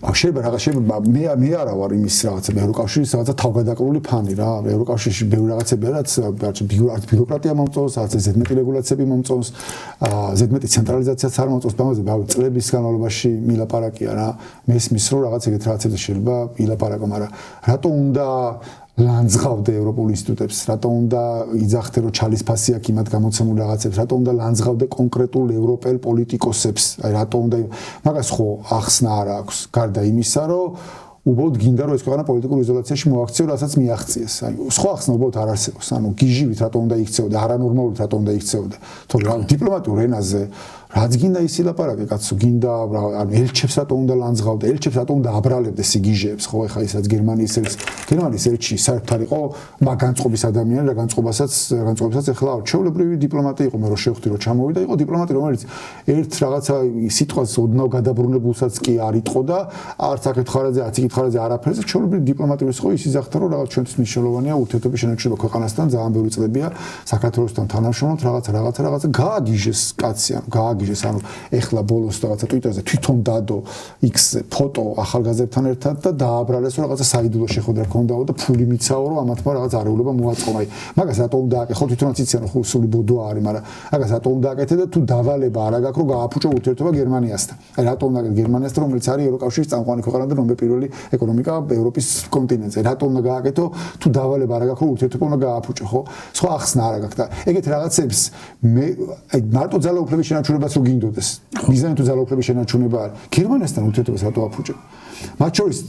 მე არა ვარ იმის რაღაცა ევროკავშირის რაღაცა თავგადაკრული ფანი რა ევროკავშირში ბევრი რაღაცები რაც ბიუროკრატია მომწონს რაც ზედმეტი რეგულაციები მომწონს ზედმეტი ცენტრალიზაციაც არ მომწონს ბამაზე წლების განმავლობაში მილაპარაკია რა მესმის რომ რაღაც ეგეთ რაღაცებზე შეიძლება მილაპარაკო მაგრამ რატო უნდა ლანძღავდე ევროპულ ინსტიტუტებს, რატო უნდა იძახდე რომ ჩალის ფასი აქვს იმათ გამოცემულ რაღაცებს, რატო უნდა ლანძღავდე კონკრეტულ ევროპელ პოლიტიკოსებს, აი რატო უნდა მაგას ხო ახსნა არ აქვს, გარდა იმისა რომ უბრალოდ გინდა რომ ეს ქვეყანა პოლიტიკურ იზოლაციაში მოაქციო, რასაც მიაღწიეს. აი სხვა ახსნა უბრალოდ არ არსებობს. ანუ გიჟივით რატო უნდა იქცეოდა, არანორმალურად რატო უნდა იქცეოდა. თორემ დიპლომატიურ ენაზე რაც გინდა ის ილაპარაკე კაცო გინდა ანუ ელჩებს რატო უნდა ლანძღავდე ელჩებს რატო უნდა აბრალებდეს სიგიჟეებს ხო ეხა ისაც გერმანიის ელჩი საერთოდ არ იყო განწყობის ადამიანი რა განწყობასაც ეხლა ჩვეულებრივი დიპლომატი იყო მე რო შევხვდი რომ ჩამოვიდა იყო დიპლომატი რომელიც ერთ რაღაცა სიტყვას ოდნავ გადაბრუნებულსაც კი არ იტყო და არც აკითხარაძე არც იკითხარაძე არაფერზე ჩვეულებრივი დიპლომატი იყო ის იძახდა რომ რაღაც ჩვენთვის მნიშვნელოვანია ურთიერთობის შენარჩუნება ქვეყანასთან ძალიან ბევრი წლებია საქართველოსთან თანამშრომლობთ რაღაცა გააგიჟეს კაცი ანუ გააგიჟეს ანუ ეხლა ბოლოს რაღაცა ტვიტერზე თვითონ დადო X ფოტო ახალგაზრდებთან ერთად და დააბრალეს რომ რაღაცა საიდუმლო შეხვედრა ქონდაო და ფული მიცაო რომ ამათმა რაღაც არეულობა მოაწყო აი მაგას რატო უნდა აკეთო თვითონაც იციან რომ ხუსული ბოდოა არის მაგრამ მაგას რატო უნდა აკეთე და თუ დავალება არ აქვს რომ გააფუჭო ურთიერთობა გერმანიასთან აი რატო უნდა აკეთო გერმანიასთან რომელიც არის ევროკავშირის წამყვანი ქვეყანა და ნომერ პირველი ეკონომიკა ევროპის კონტინენტზე რატო უნდა გააკეთო თუ დავალება არ აქვს რომ ურთიერთობა უნდა გააფუჭო ხო სხვა ახსნა არ აქვს და ეგეთ რაღაცებს მე აი მარტო ძალაუფლების შენარჩუნებას რო გინდოდეს მიზანი თუ ძალაუფლების შენარჩუნება არის გერმანიასთან ურთიერთობას რატო აფუჭებ მათ შორის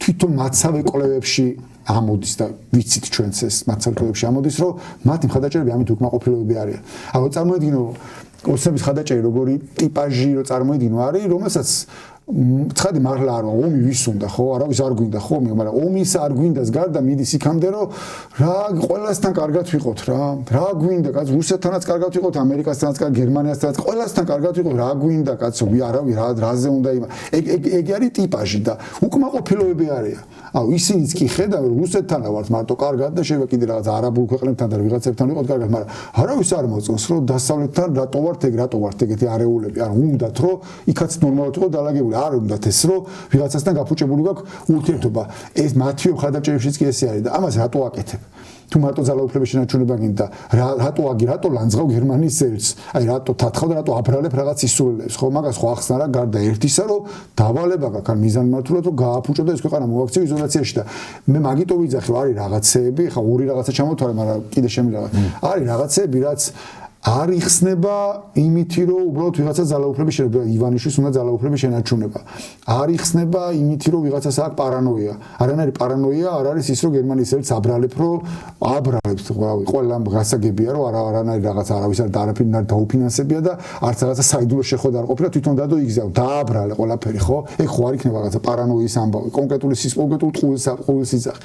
თვითონ მაცავე კვლევებში ამოდის და ვიცით ჩვენც ეს მაცავე კვლევებში ამოდის, რომ მათი მხარდაჭერები ამით უკმაყოფილოები არიან. ანუ წარმოიდგინო ოცნების მხარდაჭერი როგორი ტიპაჟი რო წარმოიდგინო არის, რომელსაც ცხადი მართლა არა ომი ვის უნდა ხო არავის არ გვინდა ხო მაგრამ ომის არ გვინდას გარდა მიდის იქამდე რომ რა ყველასთან კარგად ვიყოთ რა გვინდა კაც რუსეთთანაც კარგად ვიყოთ ამერიკასთანაც კარგად გერმანიასთანაც ყველასთან კარგად ვიყოთ რა გვინდა კაცო არავის რაზე უნდა ეგ არის ტიპაჟი და უკმაყოფილოები არიან აუ ისინიც კი ხედავენ რუსეთთან ვართ მარტო კარგად და შეიძლება კიდე რაღაც არაბულ ქვეყნებთან და ვიღაცებთან ვიყოთ კარგად მაგრამ არავის არ მოწონს რომ დასავლეთთან რატო ვართ ეგეთი არეულები არ უნდათ რომ იქაც ნორმალურად იყო დალაგებული არ უნდათ ეს რომ ვიღაცასთან გაფუჭებული გაქვს ურთიერთობა ეს მათი მხარდაჭერებშიც კი ესე არის და ამას რატო აკეთებ თუ მარტო ძალაუფლების შენარჩუნება გინდა რატო ლანძღავ გერმანიის ზეც აი რატო თათხავ და რატო აბრალებ რაღაც ისურველებს ხო მაგას ხო ახსნა რა გარდა ერთისა რომ დავალება გაქვს ან მიზანმართულად რომ გააფუჭო და ეს ქვეყანა მოაქციო იზოლაციაში და მე მაგიტო ვიძახი რომ არის რაღაცეები ხა ორი რაღაცა ჩამოთვალე მაგრამ კიდე შემიძლია არის რაღაცეები რაც არ იხსნება იმითი რომ უბრალოდ ვიღაცა ძალაუფლების შენარჩუნება ივანიშვილს უნდა ძალაუფლების შენარჩუნება არ იხსნება იმითი რომ ვიღაცას აქვს პარანოია არანაირი პარანოია არ არის ის რომ გერმანიის ერთ აბრალებ რომ აბრალებთ ყველა გასაგებია რომ არანაირი რაღაც არავის არ არაფერი დაუფინანსებია და არც რაღაცა საიდუმლო შეხვედრა არ ყოფილა თვითონ დადო იგზავ დააბრალე ყველაფერი ხო ეგ ხო არ იქნება რაღაცა პარანოიის ამბავი კონკრეტული ყულის იძახი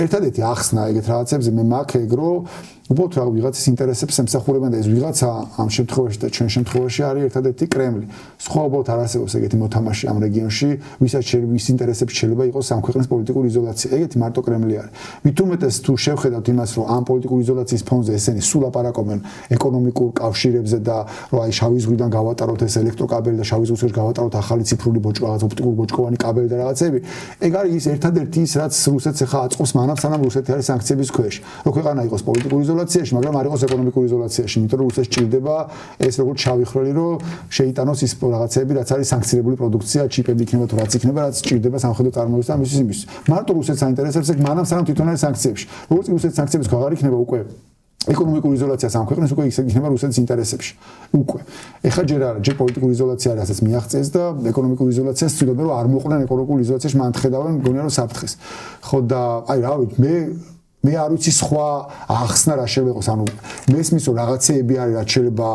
ერთადერთი ახსნა ეგეთ რაღაცებზე მე მაქვს ეგ რომ უბრალოდ რა ვიღაცის ინტერესებს ემსახურებიან და ეს ვიღაცა ამ შემთხვევაში და ჩვენ შემთხვევაში არის ერთადერთი კრემლი. სხვა უბრალოდ არ არსებობს ეგეთი მოთამაშე ამ რეგიონში, ვისაც ვის ინტერესებს შეიძლება იყოს ამ ქვეყნის პოლიტიკური იზოლაცია. ეგეთი მარტო კრემლი არის. მით უმეტეს თუ შევხედავთ იმას, რომ ამ პოლიტიკური იზოლაციის ფონზე ესენი სულ აპარაკობენ ეკონომიკურ კავშირებზე და რომ აი შავი ზღვიდან გავატაროთ ეს ელექტროკაბელი და შავი ზღვისკენ გავატაროთ ახალი ციფრული რაღაც ოპტიკური ბოჭკოვანი კაბელი და რაღაცები. ეგ არის ის ერთადერთი ის რაც რუსეთს ახლა აწყობს მანამ სანამ რუსეთი არის სანქციების ქვეშ. რო ქვეყანა იყოს პოლიტიკური იზოლაციაში, მაგრამ არ იყოს ეკონომიკური იზოლაციაში, იმიტომ რომ რუსეთს ჭირდება ეს როგორც შავი ხვრელი, რომ შეიტანოს ის რაღაცები, რაც არის სანქცირებული პროდუქცია, ჩიპები იქნება თუ რაც იქნება, რაც ჭირდება სამხედრო წარმოებისთვის და მისთვის. მარტო რუსეთს აინტერესებს ეგ მანამ სანამ თვითონ არის სანქციებში. როგორც რუსეთის სანქციების აღარ იქნება უკვე ეკონომიკური იზოლაცია სამ ქვეყნის უკვე იქნება რუსეთის ინტერესებში. უკვე. ეხლა ჯერ პოლიტიკური იზოლაცია არის, რასაც მიაღწიეს და ეკონომიკური იზოლაციას ცდილობენ რომ არ მოყვნენ ეკონომიკურ იზოლაციაში, მან ხედავენ მგონია რომ საფრთხეს. ხო და აი რა ვიცი მე არ ვიცი სხვა ახსნა რა შეიძლება იყოს ანუ მესმის რომ რაღაცეები არის რაც შეიძლება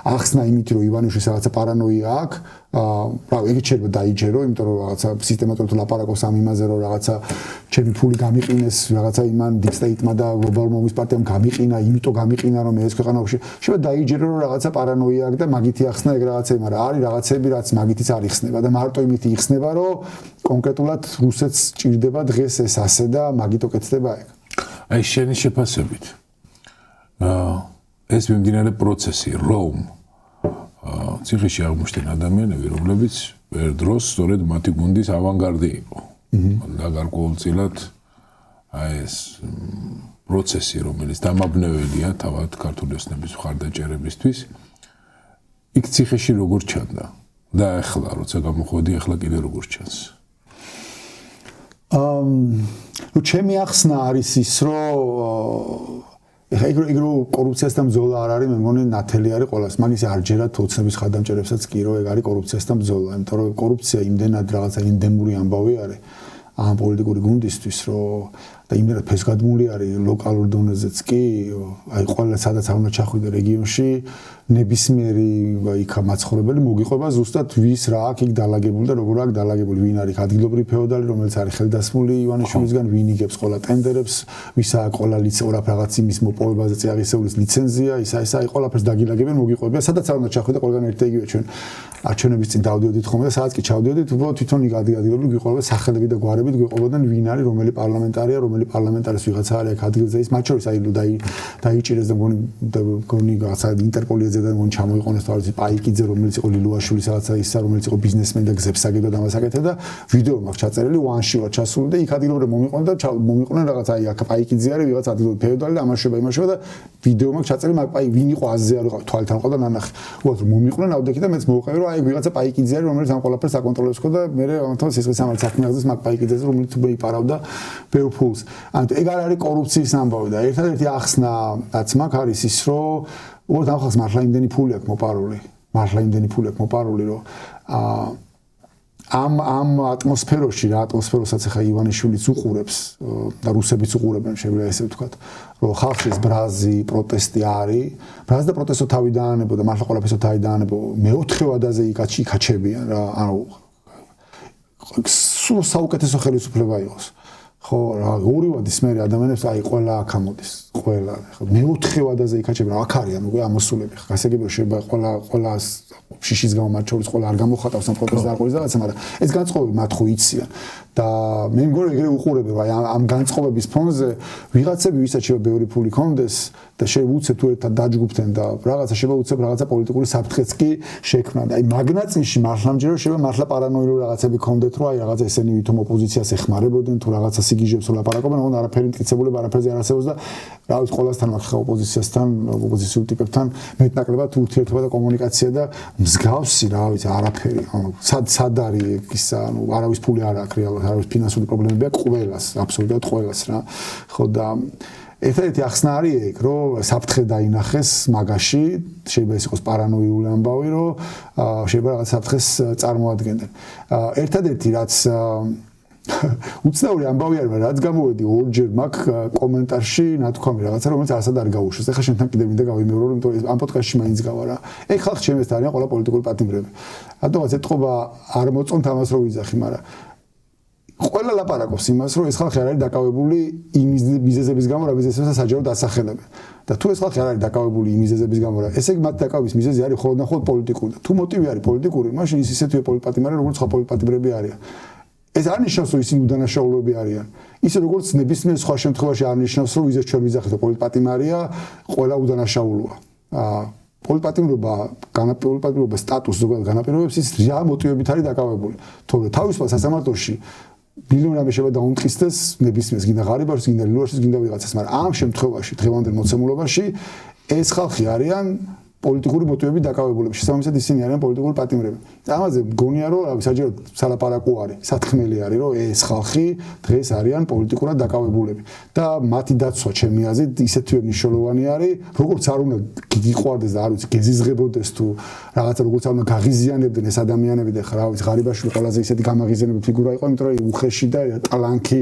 ახსნა იმით რომ ივანიშვილს რაღაცა პარანოია აქვს რა ეგ შეიძლება დაიჯერო იმიტომ რომ რაღაცა სისტემატურად ლაპარაკობს ამ იმაზე რომ რაღაცა ჩემი ფული გამიყინეს რაღაცა იმან დიქტეიტმა და გლობალურ მომის პარტიამ გამიყინა იმიტომ გამიყინა რომ ეს ქვეყანაში შეიძლება დაიჯერო რომ რაღაცა პარანოია აქვს და მაგითი ახსნა ეგ რაღაცები მაგრამ არის რაღაცები რაც მაგითიც არ იხსნება და მარტო იმით იხსნება რომ კონკრეტულად რუსეთს ჭირდება დღეს ეს ასე და მაგითო კეთდება ეგ აი შენი შეფასებით ეს მიმდინარე პროცესი რომ ციხეში აღმოჩნდნენ ადამიანები რომლებიც ერთ დროს სწორედ მათი გუნდის ავანგარდი იყო და გარკვეულწილად აი ეს პროცესი რომელიც დამაბნეველია თავად ქართული ოცნების მხარდაჭერებისთვის იქ ციხეში როგორ ჩანდა და ახლა როცა გამოხვედი ახლა კიდე როგორ ჩანს ну ჩემი ახსნა არის ის რომ ეხლა ეგ რო კორუფციასთან ბრძოლა არ არის მე მგონი ნათელი არის ყველას მაგის არ ჯერათ ოცნების ხადამჭერებსაც კი რომ ეგ არის კორუფციასთან ბრძოლა იმიტომ რომ კორუფცია იმდენად რაღაცა ენდემური ამბავი არის ამ პოლიტიკური გუნდისთვის რომ და იმდენად ფესგადმული არის ლოკალურ დონეზეც კი აი ყველა სადაც არ უნდა ჩახვიდე რეგიონში ნებისმიერი იქა მაცხოვრებელი მოგიყვება ზუსტად ვის რა აქ იქ დალაგებული და როგორ აქ დალაგებული ვინ არის ადგილობრივი ფეოდალი რომელიც არის ხელდასმული ივანიშვილისგან ვინ იგებს ყველა ტენდერებს ვისა ყველა ლიცენზია რაღაც იმის მოპოვებაზე წიაღისეულის ლიცენზია ისა აი ყველაფერს დაგილაგებენ მოგიყვება სადაც არ უნდა ჩახვიდე ყველგან ერთ იგივე ჩვენ არჩევნების წინ დავდიოდით ხოლმე და სადაც კი ჩავდიოდით უბრალოდ თვითონ იქ ადგილობრივი გვიყვება სახელები და გვარებით გვიყვებოდნენ ვინ არის რომელი პარლამენტარია რომელი პარლამენტარის ვიღაცა არის აქ ადგილზე ის მათ შორის აი დაიჭირეს და მგონი რაღაცა ინტერპოლიეზე და მგონი ჩამოიყონეს თავისი პაიკიძე რომელიც იყო ლილუაშვილი რაღაცა ისა რომელიც იყო ბიზნესმენი და გზებს აგებდა ამასაკეთებდა და ვიდეო მაქვს ჩაწერილი one-ში ვარ ჩასული და იქ ადგილობრივ მომიყვნენ და მომიყვნენ რაღაცა აი აქ პაიკიძე არის ვიღაცა ადგილობრივი ფეოდალი და ამაშობა და ვიდეო მაქვს ჩაწერილი მაგ პაი ვინ იყო აზზე არ იყო თვალთან ყავდა ნანახი უბრალოდ მომიყვნენ ავდექი და მეც მოვყევი რომ აი ვიღაცა პაიკიძე არის რომელიც ამ ყველაფერს აკონტროლებს ხო და მე ამიტომ სისხლის სამართლის საქმე აღძეს მაგ პაიკიძეზე რომელიც უიპარავდა ბევრ ფულს ანუ ეგ არ არის კორუფციის ამბავი და ერთადერთი ახსნა რაც მაქვს არის ის რომ უბრალოდ ახლა მართლა იმდენი ფული აქვს მოპარული რომ ამ ატმოსფეროში რა ატმოსფეროსაც ახლა ივანიშვილიც უყურებს და რუსებიც უყურებენ შეგვიძლია ესე ვთქვათ რომ ხალხში ეს ბრაზი პროტესტი არის ბრაზი და პროტესტო თავი დაანებო და მართლა ყველაფერსო თავი დაანებო მეოთხე ვადაზე იკაჩებიან რა ანუ სულ საუკეთესო ხელისუფლება იყოს ხო რა ორი ვადის მე ადამიანებს აი ყველა აქ ამოდის ყველა ხო მეოთხე ვადაზე იკაჩებიან აქ არიან უკვე ამოსულები ხა გასაგებია შეიძლება ყველა შიშის გამო მათ შორის ყველა არ გამოხატავს ამ პროტესტს არ ყოლის რაღაცა მაგრამ ეს განწყობები მათ ხო იციან და მე მგონი ეგრე უყურები რომ აი ამ განწყობების ფონზე ვიღაცები ვისაც შეიძლება ბევრი ფული კონდეს და შეუცებ თუ ერთად დაჯგუფდნენ და რაღაცა შეუცებ რაღაცა პოლიტიკური საფრთხეც კი შექმნან და აი მაგნაწილში მართლა მჯერა შეიძლება მართლა პარანოიდული რაღაცები კონდეთ რომ აი რაღაცა ესენი ვითომ ოპოზიციას ეხმარებოდნენ თუ რაღაცა სიგიჟებს ვლაპარაკობენ ოღონდ არაფერი მტკიცებულება არაფერზე არ არსებობს და რა ვიცი ყველასთან მაგხა ოპოზიციასთან ოპოზიციურ ტიპებთან მეტნაკლებად ურთიერთობა და კომუნიკაცია და მსგავსი რა ვიცი არაფერი ანუ სად არის ისა ანუ არავის ფული არ აქვს რეალურად არავის ფინანსური პრობლემები აქვს ყველას აბსოლუტურად ყველას რა ხო და ერთ-ერთი ახსნა არის ეგ რომ საფრთხე დაინახეს მაგაში შეიძლება ეს იყოს პარანოიული ამბავი რომ შეიძლება რაღაც საფრთხეს წარმოადგენდნენ ერთადერთი რაც უცნაური ამბავი არის რაც გამოვედი ორჯერ მაგ კომენტარში ნათქვამი რაღაცა რომელიც არასად არ გაუშვეს ეხლა შენთან კიდევ მინდა გავიმეორო იმიტომ რომ ამ პოდკასტში მაინც გავა რა ეგ ხალხი ჩემს არიან ყველა პოლიტიკური პატიმრები რატომაც ეთყობა არ მოწონთ ამას რომ ვიძახი მაგრამ ყველა ლაპარაკობს იმას რომ ეს ხალხი არ არის დაკავებული იმ მიზეზების გამო რა მიზეზებსაც საჯაროდ ასახელებენ და თუ ეს ხალხი არ არის დაკავებული იმ მიზეზების გამო რა ესე იგი მათ დაკავების მიზეზი არის მხოლოდ და მხოლოდ პოლიტიკური და თუ მოტივი არის პოლიტიკური მაშინ ის ისეთივე პოლიტპატიმრები როგორც სხვა პოლიტპატიმრები არიან ეს არ ნიშნავს რომ ისინი უდანაშაულოები არიან ისე როგორც ნებისმიერ სხვა შემთხვევაში არ ნიშნავს რომ ვიზა ჩვენ ვიზახით რომ პოლიტპატიმარია ყველა უდანაშაულოა პოლიტპატიმრობა სტატუსს ზოგადად განაპირობებს ის რა მოტივებით არის დაკავებული თორე თავისუფალ სასამართლოში ბილიონები შეიძლება დაუმტკიცდეს ნებისმიერს გინდა ღარიბაშს გინდა ლილვაშს გინდა ვიღაცას მაგრამ ამ შემთხვევაში დღევანდელ მოცემულობაში ეს ხალხი არიან პოლიტიკური მოტივებით დაკავებულები შესაბამისად ისინი არიან პოლიტიკური პატიმრები ამაზე მგონია რომ რავი საჯაროდ სალაპარაკო არის სათხმელი არის რომ ეს ხალხი დღეს არიან პოლიტიკურად დაკავებულები და მათი დაცვა ჩემი აზრით ისეთივე მნიშვნელოვანი არის როგორც არ უნდა გიყვარდეს და არ ვიცი გეზიზღებოდეს თუ რაღაცა როგორც არ უნდა გაღიზიანებდნენ ეს ადამიანები და ხა რა ვიცი ღარიბაში ყველაზე ისეთი გამაღიზიანებული ფიგურა იყო იმიტომ რომ უხეში და ტალანტი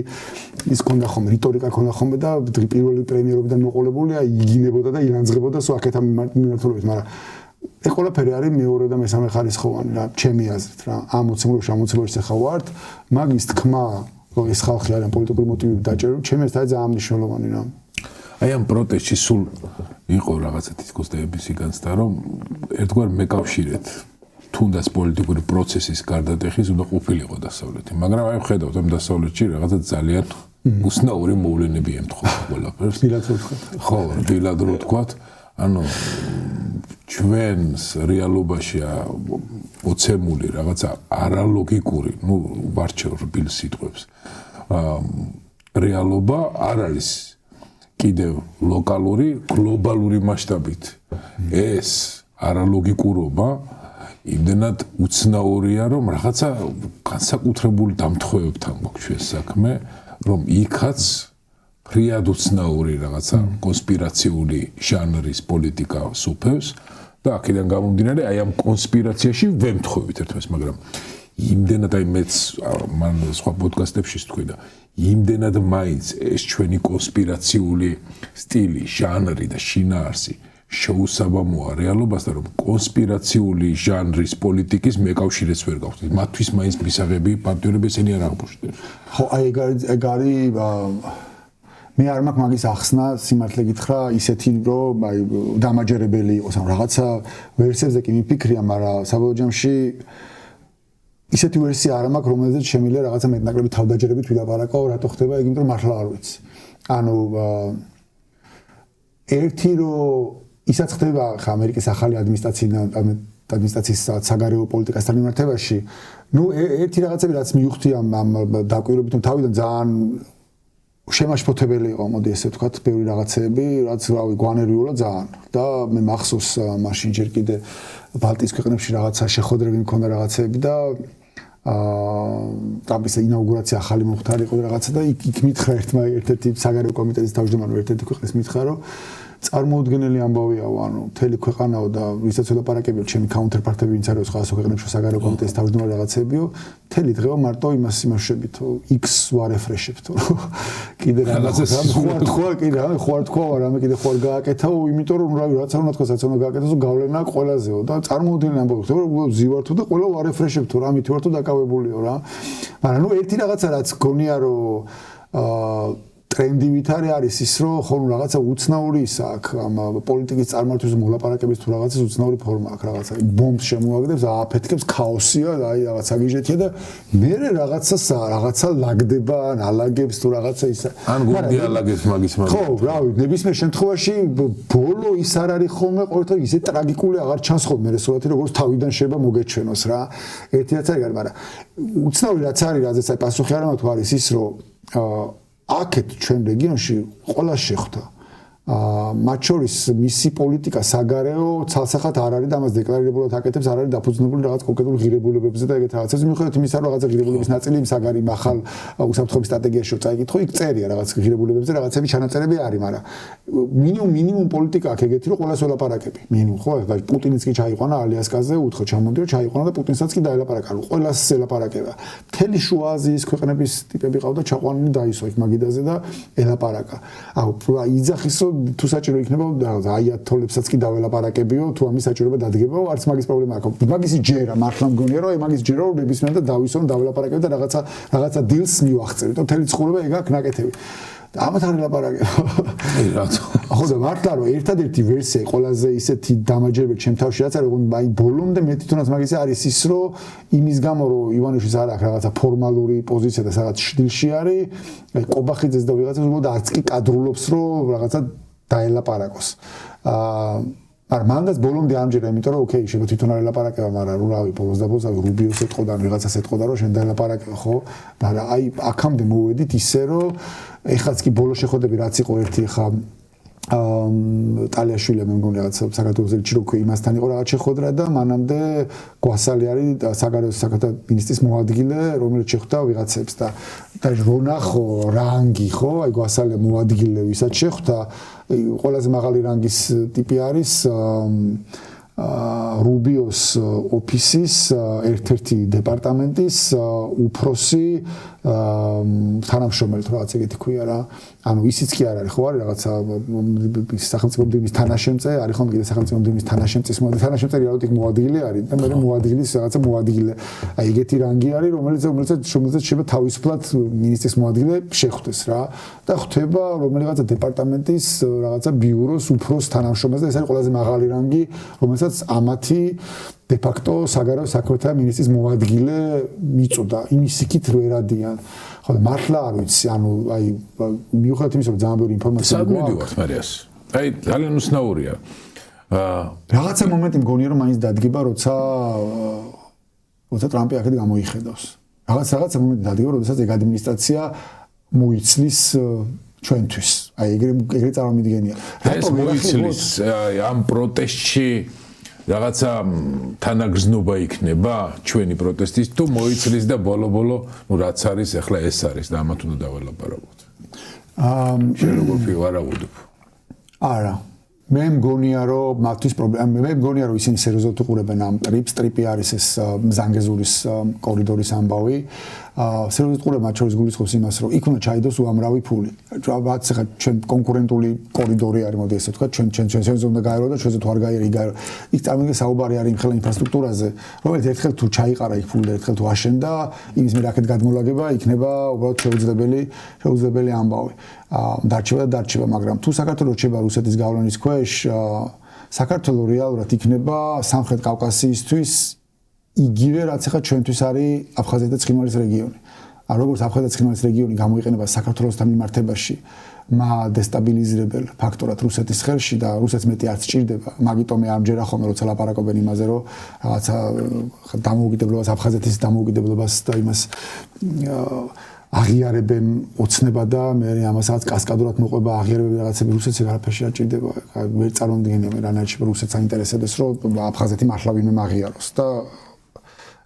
ის ქონდა ხომ რიტორიკა ქონდა ხომ და პირველი პრემიერობიდან მოყოლებულია იგინებოდა და ილანძღებოდა სულ აქეთ მიმართულებით მაგრამ ეს ყველაფერი არის მეორე და მესამე ხარისხოვანი რა ჩემი აზრით რა ამ მოცემულობაში ახლა ვართ მაგის თქმა რომ ეს ხალხი არიან პოლიტიკური მოტივებით დაჭერილი ჩემი აზრით არის ძალიან მნიშვნელოვანი რა აი ამ პროტესტში სულ იყო რაღაცა თითქოს და ებისი განცდა რომ ერთგვარ მეკავშირეთ თუნდაც პოლიტიკური პროცესის გარდატეხის უნდა ყოფილიყო დასავლეთი მაგრამ აი ხედავთ ამ დასავლეთში რაღაცა ძალიან უცნაური მოვლენები ემთხვევა ყველაფერს ხო დილად რო ვთქვათ ანუ ჩვენს რეალობაში ოცემული რაღაცა არალოგიკური ნუ ვარჩევ რბილ სიტყვებს რეალობა არ არის კიდევ ლოკალური გლობალური მასშტაბით ეს არალოგიკურობა იმდენად უცნაურია რომ რაღაცა განსაკუთრებული დამთხოვებთან გვაქვს საქმე რომ იქაც ფრიად უცნაური რაღაცა კონსპირაციული ჟანრის პოლიტიკა სუფევს და აქედან გამომდინარე აი ამ კონსპირაციაში ვემთხვევით ერთმანეთს მაგრამ იმდენად აი მეც მან სხვა პოდკასტებში თქვი და იმდენად მაინც ეს ჩვენი კონსპირაციული სტილი ჟანრი და შინაარსი შეუსაბამოა რეალობასთან რომ კონსპირაციული ჟანრის პოლიტიკის მეკავშირეც ვერ გავხდით მათთვის მაინც მისაღები პარტნიორები ესენი არ აღბოშდნენ ხო აი ეგ არის მე არ მაქვს მაგის ახსნა სიმართლე გითხრა ისეთი რომ აი დამაჯერებელი იყოს ან რაღაცა ვერსიებზე კი მიფიქრია მაგრამ საბოლოო ჯამში ისეთი ვერსია არ მაქვს რომელზეც შემიძლია რაღაცა მეტნაკლები თავდაჯერებით ვილაპარაკო რატო ხდება ეგ იმიტომ რომ მართლა არ ვიცი ანუ ერთი რომ ისაც ხდება ხა ამერიკის ახალი ადმინისტრაციის საგარეო პოლიტიკასთან მიმართებაში ნუ ერთი რაღაცები რაც მივხვდი ამ დაკვირვებით თავიდან ძალიან შემაშფოთებელი იყო მოდი ესე ვთქვათ ბევრი რაღაცები რაც რავი გვანერვიულა ძალიან და მე მახსოვს მაშინ ჯერ კიდე ბალტიის ქვეყნებში რაღაცა შეხვედრები მქონდა რაღაცები და ტრამპის ინაუგურაცია ახალი მომხდარი იყო რაღაცა და იქ მითხრა ერთ-ერთი საგარეო კომიტეტის თავმჯდომარე ერთ-ერთი ქვეყნის მითხრა რომ წარმოუდგენელი ამბავიაო, ანუ მთელი ქვეყანაო და ვისაც ველაპარაკებია ჩემი counterpart-ები ვინც არის სხვადასხვა ქვეყნებში საგარეო კომიტეტის თავმჯდომარე რაღაცებიო, მთელი დღეო მარტო იმას იმაშებითო, X ვარეფრეშებთო. კიდე რაღაცა ხوار თქვა, რამე კიდე ხوار გააკეთაო, იმიტომ რომ რავი რაც არ უნდა თქვა, რაც უნდა გააკეთოს, გავლენა ყველაზეო და წარმოუდგენელი ამბავი ხდება, რომ ზივართო და ყველა ვარეფრეშებთო, რამით ვართო დაკავებულიო რა. მაგრამ ნუ ერთი რაღაცა რაც გონია რომ ტრენდივით არის ის რომ ხოლმე რაღაცა უცნაური ისა აქ ამ პოლიტიკის წარმართვის მოლაპარაკების თუ რაღაცას უცნაური ფორმა აქვს რაღაცა ბომბს შემოაგდებს ააფეთქებს ქაოსია და აი რაღაცა გიჟეთია და მე რაღაცა ლაგდება ან ალაგებს თუ რაღაცა ისა ან გუნდი ალაგებს მაგის მაგ ხო რავი ნებისმიერ შემთხვევაში ბოლო ის არ არის ხოლმე ყოველთვის ისე ტრაგიკული აღარ ჩანს ხოლმე მე სულათი როგორც თავიდან შეიძლება მოგეჩვენოს რა ერთი რაც არის მაგრამ უცნაური რაც არის რაზეც აი პასუხი არ მაქვს თუ არის ის რომ აქეთ ჩვენ რეგიონში ყველა შეხვდა. მათ შორის მისი პოლიტიკა საგარეო ცალსახად არ არის და ამას დეკლარირებულად აკეთებს, არ არის დაფუძნებული რაღაც კონკრეტულ ღირებულებებზე და ეგეთ რაღაცებზე. მიუხედავად იმისა, რომ რაღაცა ღირებულების ნაწილი იმ საგარი მახალ უსაფრთხოების სტრატეგიაში წაიკითხო, იქ წერია რაღაც ღირებულებებზე, რაღაცები ჩანაწერები არის, მაგრამ მინიმუმ პოლიტიკა აქ ეგეთი, რომ ყველას ველაპარაკები. მინიმუმ ხო, პუტინიც კი ჩაიყვანა ალიასკაზე, უთხრა ჩამოდიო, ჩაიყვანა და პუტინსაც კი დაელაპარაკა. ყველას ელაპარაკება. მთელი შუა აზიის ქვეყნების ტიპები ყავდა ჩაყვანილი დაისვა იქ მაგიდაზე და ელაპარაკა. აუ, იძახის რომ თუ საჭირო იქნება აიათოლებსაც კი დაველაპარაკებიო თუ ამის საჭიროება დადგებაო არც მაგის პრობლემა აქვს მაგის ჯერა მართლა მგონია რომ მაგის ჯერა რომ ნებისმიერ და დავისვენ დაველაპარაკებ და რაღაცა დილს მივახცევით და მთელი ცხოვრება ეგ აქვს ნაკეთები და ამათ არ ელაპარაკებ აი რატო ხო და მართლა რომ ერთადერთი ვერსია ყველაზე ისეთი დამაჯერებელი ჩემ თავში რაც არის რომ აი ბოლომდე მე თვითონაც მაგისი არის ის რომ იმის გამო რომ ივანიშვილს არ აქვს რაღაცა ფორმალური პოზიცია და რაღაც შდილში არის აი ყობახიძეს და ვიღაცას უბრალოდ არც კი კადრულობს რომ რაღაცა დაელაპარაკოს. მაგრამ მანდაც ბოლომდე ამჯერა, იმიტომ რომ ოკეი, შეიძლება თვითონ არ ელაპარაკება, მაგრამ რავი, ბოლოს და ბოლოს რუბიოს ეთყოდა, ვიღაცას ეთყოდა, რომ შენ დაელაპარაკება, ხო? მაგრამ აი აქამდე მოვედით ისე, რომ ეხლაც კი ბოლოს შეხვედები რაც იყო ერთი ხა ტალიაშვილი მე მგონი რაღაც საქართველოს ელჩი იმასთან იყო რაღაც შეხვედრა და მანამდე გვასალი არის საგარეო საქმეთა მინისტრის მოადგილე რომელიც შეხვდა ვიღაცებს და რონახო რანგი ხო აი გვასალი მოადგილე ვისაც შეხვდა ყველაზე მაღალი რანგის ტიპი არის რუბიოს ოფისის ერთ-ერთი დეპარტამენტის უფროსი თანამშრომელი თუ რაღაც ეგეთი ქვია რა ანუ ისიც კი არ არის ხო არის რაღაცა სახელმწიფო მდივნის თანაშემწე არის ხომ კიდე სახელმწიფო მდივნის თანაშემწის თანაშემწე რეალურად იქ მოადგილე არის და მე მოადგილის რაღაცა მოადგილე აი ეგეთი რანგი არის რომელსაც შეიძლება თავისუფლად მინისტრის მოადგილე შეხვდეს რა და ხვდება რომელიღაცა დეპარტამენტის რაღაცა ბიუროს უფროს თანამშრომელს და ეს არის ყველაზე მაღალი რანგი რომელსაც ამათი de facto საგარეო საქმეთა მინისტრის მოადგილე მიწოდა იმის იქით რო ერადიან ხო და მართლა არ ვიცი ანუ აი მიუხედავად იმისა რომ ძალიან ბევრი ინფორმაცია გვაქვს მარიას აი ძალიან უცნაურია რაღაცა მომენტი მგონია რომ მაინც დადგება როცა ტრამპი აქეთ გამოიხედავს რაღაცა მომენტი დადგება როდესაც ეგ ადმინისტრაცია მოიცლის ჩვენთვის აი ეგრე წარმომიდგენია რატო მოიცლის ამ პროტესტში რაღაცა თანაგრძნობა იქნება ჩვენი პროტესტის თუ მოიცლის და ბოლო-ბოლო ნუ რაც არის ახლა ეს არის და ამათ უნდა დაველაპარაკოთ. შენ როგორ ვარაუდობ? არა მე მგონია რომ მათთვის პრობლემა მე მგონია რომ ისინი სერიოზულად უყურებენ ამ ტრიპი არის ეს ზანგეზურის კორიდორის ამბავი სერიოზულად უყურებენ მათ შორის გულისხმობს იმას რომ იქ უნდა ჩაიდოს უამრავი ფული რაც ხა ჩვენ კონკურენტული კორიდორი არის მოდი ესე ვთქვა ჩვენ უნდა გაერო და ჩვენზე თუ არ გაიერი გაერო იქ წარმოგიდგენთ საუბარი არის იმხელა ინფრასტრუქტურაზე რომელიც ერთხელ თუ ჩაიყარა იქ ფული და ერთხელ თუ აშენდა იმის მე რაკეთ გადმოლაგება იქნება უბრალოდ შეუძლებელი ამბავი დარჩება მაგრამ თუ საქართველოს რჩება რუსეთის გავლენის ქვეშ საქართველოს რეალურად იქნება სამხრეთ კავკასიისთვის იგივე რაც ახლა ჩვენთვის არის აფხაზეთი და ცხინვალის რეგიონი. ან როგორც აფხაზეთი და ცხინვალის რეგიონი გამოიყენება საქართველოსთან მიმართებაში დესტაბილიზირებელ ფაქტორად რუსეთის ხელში და რუსეთს მეტი არც ჭირდება. მაგიტომე ამჯერა ხოლმე როცა ლაპარაკობენ იმაზე რომ რაღაცა დამოუკიდებლობას აფხაზეთის დამოუკიდებლობას და იმას აღიარებენ ოცნება და მე ამასაც კასკადურად მოყვება აღიარებები რაღაცები რუსეთს არაფერში არ ჭირდება. ვერ წარმომიდგენია მე რანაირ რუსეთს აინტერესებს რომ აფხაზეთი მართლა ვინმე აღიაროს და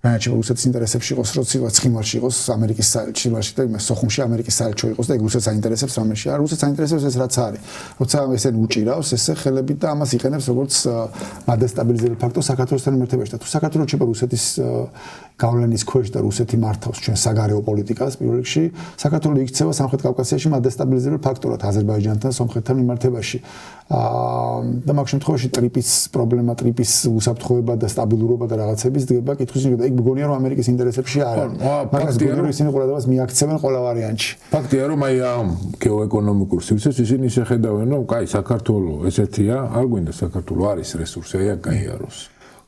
განაჩება რუსეთის ინტერესებში იყოს, როცა ცხიმარში იყოს ამერიკის საელჩილოში და იმას სოხუმში ამერიკის საელჩო იყოს და ეგ რუსეთს აინტერესებს რამეში. არა, რუსეთს აინტერესებს ეს რაც არის. როცა ესენ უჭირავს ესე ხელებით და ამას იყენებს როგორც მადესტაბილიზებელ ფაქტორს საქართველოსთან მიმართებაში და თუ საქართველოს შეება რუსეთის გავლენის ქვეშ და რუსეთი მართავს ჩვენ საგარეო პოლიტიკას პირველ რიგში, საქართველოს იქცევა სამხრეთ კავკასიაში მადესტაბილიზებელ ფაქტორად აზერბაიჯანთან, სომხეთთან მიმართებაში. და მაგ შემთხვევაში ტრიპის პრობლემა, ტრიპის უსაფრთხოება და სტაბილურობა და რაღაცების დგება კითხვის მიხედვით. ეგ მგონია რომ ამერიკის ინტერესებში არ არის. მაგას მგონია რომ ისინი ყურადღებას მიაქცევენ ყველა ვარიანტში. ფაქტია რომ აი ამ გეოეკონომიკურ სივრცეს ისინი შეხედავენ რომ კაი საქართველოს ესეთია, არ გვინდა საქართველოს არის რესურსი, აი აქ გაიაროს.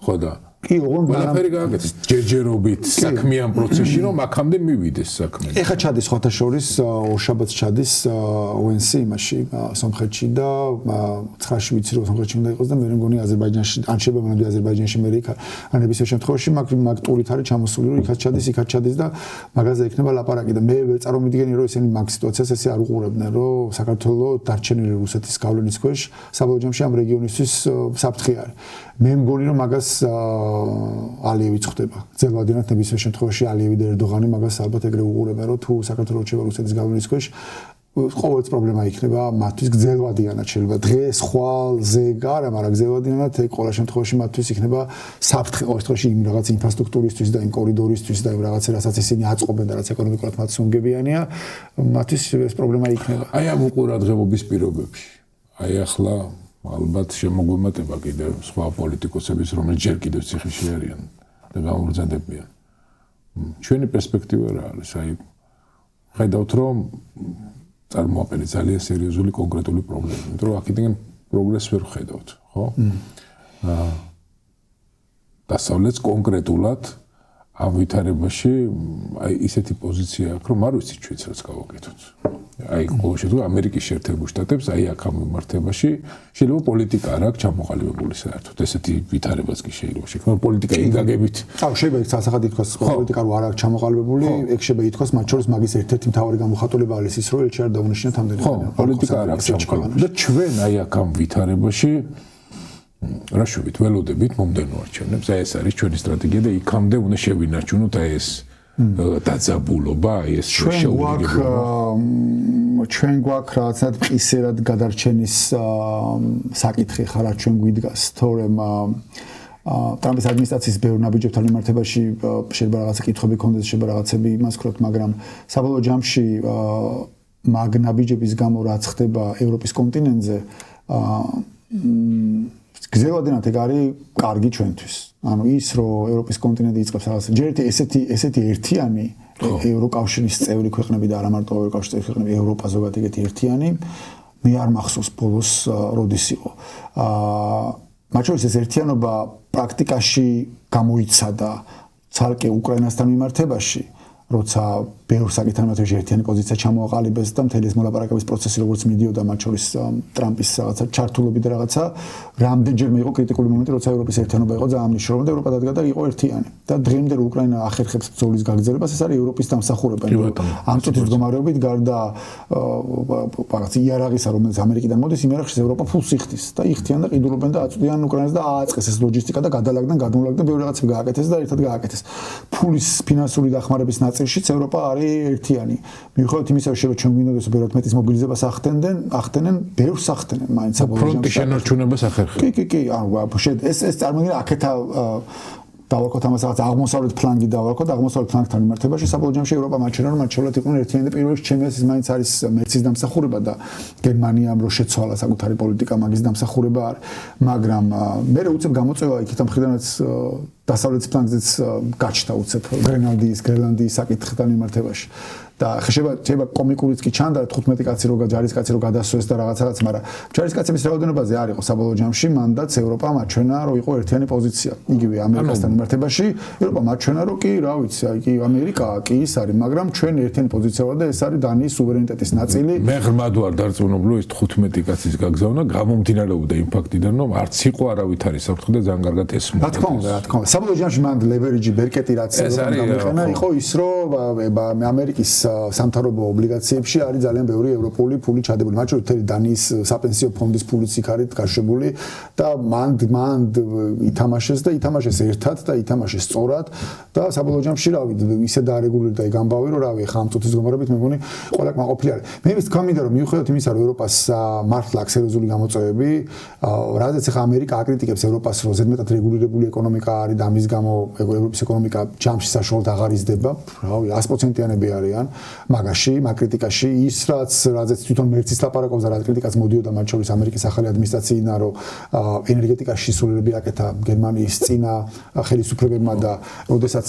ხო და კი, ოღონდ ყველაფერი გააკეთეს ჯერჯერობით საქმიან პროცესში რომ აქამდე მივიდეს საქმე. ეხა ჩადის ხოთა შორის ორშაბათს ჩადის ONC იმაში სომხეთში და 9-ში ვიცი რომ სომხეთში უნდა იყოს და მე მგონი აზერბაიჯანში ან შეიძლება მოვიდეს აზერბაიჯანში მე იქ ან ნებისმიერ შემთხვევაში მაგ ტურით არის ჩამოსული რომ იქაც ჩადის და მაგაზე იქნება ლაპარაკი და მე ვერ წარმოვიდგენი რომ ესენი მაგ სიტუაციას ესე არ უყურებდნენ რომ საქართველოს დარჩენილი რუსეთის გავლენის ქვეშ საბოლოო ჯამში ამ რეგიონისთვის საფრთხე არის. მე მგონი რომ მაგას ალიევი წხდება. ძელვადიანად ნებისმიერ შემთხვევაში ალიევი და ერდოღანი მაგას ალბათ ეგრე უყურებენ, რომ თუ საქართველოს რჩება რუსეთის გავლენის ქვეშ, ყოველთვის პრობლემა იქნება მათთვის გძელვადიანად შეიძლება. დღეს ხვალზე არა, მაგრამ გძელვადიანად ეგ ყოველ შემთხვევაში მათთვის იქნება საფრთხე, ყოველ შემთხვევაში იმ რაღაც ინფრასტრუქტურისთვის და იმ კორიდორისთვის და იმ რაღაცა, რასაც ისინი აწყობენ და რაც ეკონომიკურად მათ სუნგებიანია, მათთვის ეს პრობლემა იქნება. აი ამ უყურადღებობის პირობებში. აი ახლა ალბათ შემოგვემატება კიდევ სხვა პოლიტიკოსების, რომელიც ჯერ კიდევ ციხეში არიან და გამომგზავრდებიან. ჩვენი პერსპექტივა რა არის? აი ხედავთ რომ წარმოაყენეთ ძალიან სერიოზული კონკრეტული პრობლემა, იმიტომ რომ აქედან პროგრესს ვერ ხედავთ, ხო? დასავლეთს კონკრეტულად ამ ვითარებაში აი ისეთი პოზიცია აქვს, რომ არ ვიცი ჩვენც რაც გავაკეთოთ. აი ყოველ შემთხვევაში ამერიკის შეერთებულ შტატებს აი აქ ამ მიმართებაში შეიძლება პოლიტიკა არ აქვს ჩამოყალიბებული საერთოდ. ესეთი ვითარებაც კი შეიძლება შექმნას პოლიტიკა ინგაგებით. აუ შეიძლება იქ სასახად ითქვას პოლიტიკა რო არ აქვს ჩამოყალიბებული, ეგ შეიძლება ითქვას მათ შორის მაგის ერთ-ერთი მთავარი გამოხატულება არის ის რომ ელჩი არ დაუნიშნათ ამდენი. ხო, პოლიტიკა არ აქვს ჩამოყალიბებული. და ჩვენ აი აქ ამ ვითარებაში რა შევით ველოდებით მომდენო არჩევნებს. აი ეს არის ჩვენი სტრატეგია და იქამდე უნდა შევინარჩუნოთ აი ეს დაძაბულობა, ეს შეურიგებლობა. ჩვენ გვაქვს რაღაცად ისერად გადარჩენის საკითხი ხარ ჩვენ გვიდგას, თორემ ტრამპის ადმინისტრაციის ბევრ ნაბიჯებთან მიმართებაში შეიძლება რაღაცა კითხვები ქონდეს, შეიძლება რაღაცები იმას ვქროთ, მაგრამ საბოლოო ჯამში მაგ ნაბიჯების გამო რაც ხდება ევროპის კონტინენტზე გზელვადიანად ეგ არის კარგი ჩვენთვის. ანუ ის რომ ევროპის კონტინენტი იწყებს რაღაც ჯერ ესეთი ერთიანი ევროკავშირის წევრი ქვეყნები და არა მარტო ევროკავშირის წევრი ქვეყნები, ევროპა ზოგადად ეგეთი ერთიანი, მე არ მახსოვს ბოლოს როდის იყო. მათ შორის ეს ერთიანობა პრაქტიკაში გამოიცადა ცალკე უკრაინასთან მიმართებაში, როცა ბევრ საკითხთან მიმართებაში ერთიანი პოზიცია ჩამოაყალიბეს და მთელი ეს მოლაპარაკების პროცესი როგორც მიდიოდა მათ შორის ტრამპის რაღაცა ჩართულობით და რაღაცა რამდენჯერმე იყო კრიტიკული მომენტი, როცა ევროპის ერთიანობა იყო ძალიან მნიშვნელოვანი და ევროპა დადგა და იყო ერთიანი. და დღემდე რომ უკრაინა ახერხებს ბრძოლის გაგრძელებას, ეს არის ევროპის დამსახურება. ამ წუთის მდგომარეობით გარდა რაღაც იარაღისა, რომელიც ამერიკიდან მოდის, იმ იარაღს ევროპა ფულს იხდის და იხდიან და ყიდულობენ და აწვდიან უკრაინას და ააწყეს ეს ლოჯისტიკა და გადალაგდნენ, გადმოლაგდნენ, ბევრი რაღაცები გააკეთეს და ერთად გააკეთეს. ფულის ფინანსური დახმარების ნაწილშიც ევროპა არის ერთიანი. მიუხედავად იმისა, რომ შეიძლება ჩვენ გვინდოდეს ბევრად მეტის მობილიზებას ახდენენ, ბევრს ახდენენ, მაინც საბოლოო ჯამში. ფრონტის შენარჩუნებას ახერხებენ. კი, ანუ ეს წარმოგიდგენთ აქეთა დავარქოთ ამას რაღაც აღმოსავლეთ ფლანგი დავარქოთ, აღმოსავლეთ ფლანგთან მიმართებაში საბოლოო ჯამში ევროპა მაჩვენა რომ მათ შორის იყვნენ ერთიანი და პირველ რიგში ჩემი ეს მაინც არის მერცის დამსახურება და გერმანიამ რო შეცვალა საკუთარი პოლიტიკა მაგის დამსახურება არის, მაგრამ მე უცებ გამოწვევა იქით ამ მხრიდანაც დასავლეთის ფლანგზეც გაჩნდა უცებ გრენლანდიის საკითხთან მიმართებაში. და შეიძლება კომიკურიც კი ჩანდა 15 კაცი რო ჯარისკაცი რო გადასვეს და რაღაცა, მაგრამ ჯარისკაცების რაოდენობაზე არ იყო საბოლოო ჯამში, მანდაც ევროპამ აჩვენა რომ იყო ერთიანი პოზიცია. იგივე ამერიკასთან მიმართებაში, ევროპამ აჩვენა რომ კი, რა ვიცი, აი კი ამერიკა კი ის არის, მაგრამ ჩვენ ერთიანი პოზიცია ვარ და ეს არის დანიის სუვერენიტეტის ნაწილი. მე ღრმად ვარ დარწმუნებული, ეს 15 კაცის გაგზავნა გამომდინარეობდა იმ ფაქტიდან, რომ არც იყო არავითარი საფრთხე და ძალიან კარგად ესმოდა. რა თქმა უნდა. საბოლოო ჯამში მან ლევერიჯი ბერკეტი რაც გამიყენა, იყო ის რომ ამერიკის სამთავრობო ობლიგაციებში არის ძალიან ბევრი ევროპული ფული ჩადებული. მათ შორის მთელი დანიის საპენსიო ფონდის ფულიც იქ არის გაშვებული და მანდ ითამაშეს და ითამაშეს ერთად და ითამაშეს სწორად და საბოლოო ჯამში რავი ისე დაარეგულირდა იქ ამბავი რომ რავი ხა ამ წუთის გომარებით მე მგონი ყველა კმაყოფილი არის. მე ის თქვა მინდა რომ მიუხედავად იმისა რომ ევროპას მართლა აქვს სერიოზული გამოწვევები, რადგან ახლა ამერიკა აკრიტიკებს ევროპას რომ ზედმეტად რეგულირებული ეკონომიკა არის და ამის გამო ევროპის ეკონომიკა ჯამში საშუალოდ აღარ იზრდება, რავი 100%-იანები არიან მაგაში, მაგ კრიტიკაში ის რაც თვითონ მერცის ლაპარაკობს და რა კრიტიკაც მოდიოდა მათ შორის ამერიკის ახალი ადმინისტრაციიდან რომ ენერგეტიკაში სისულელები აკეთა გერმანიის წინა ხელისუფლებებმა და როდესაც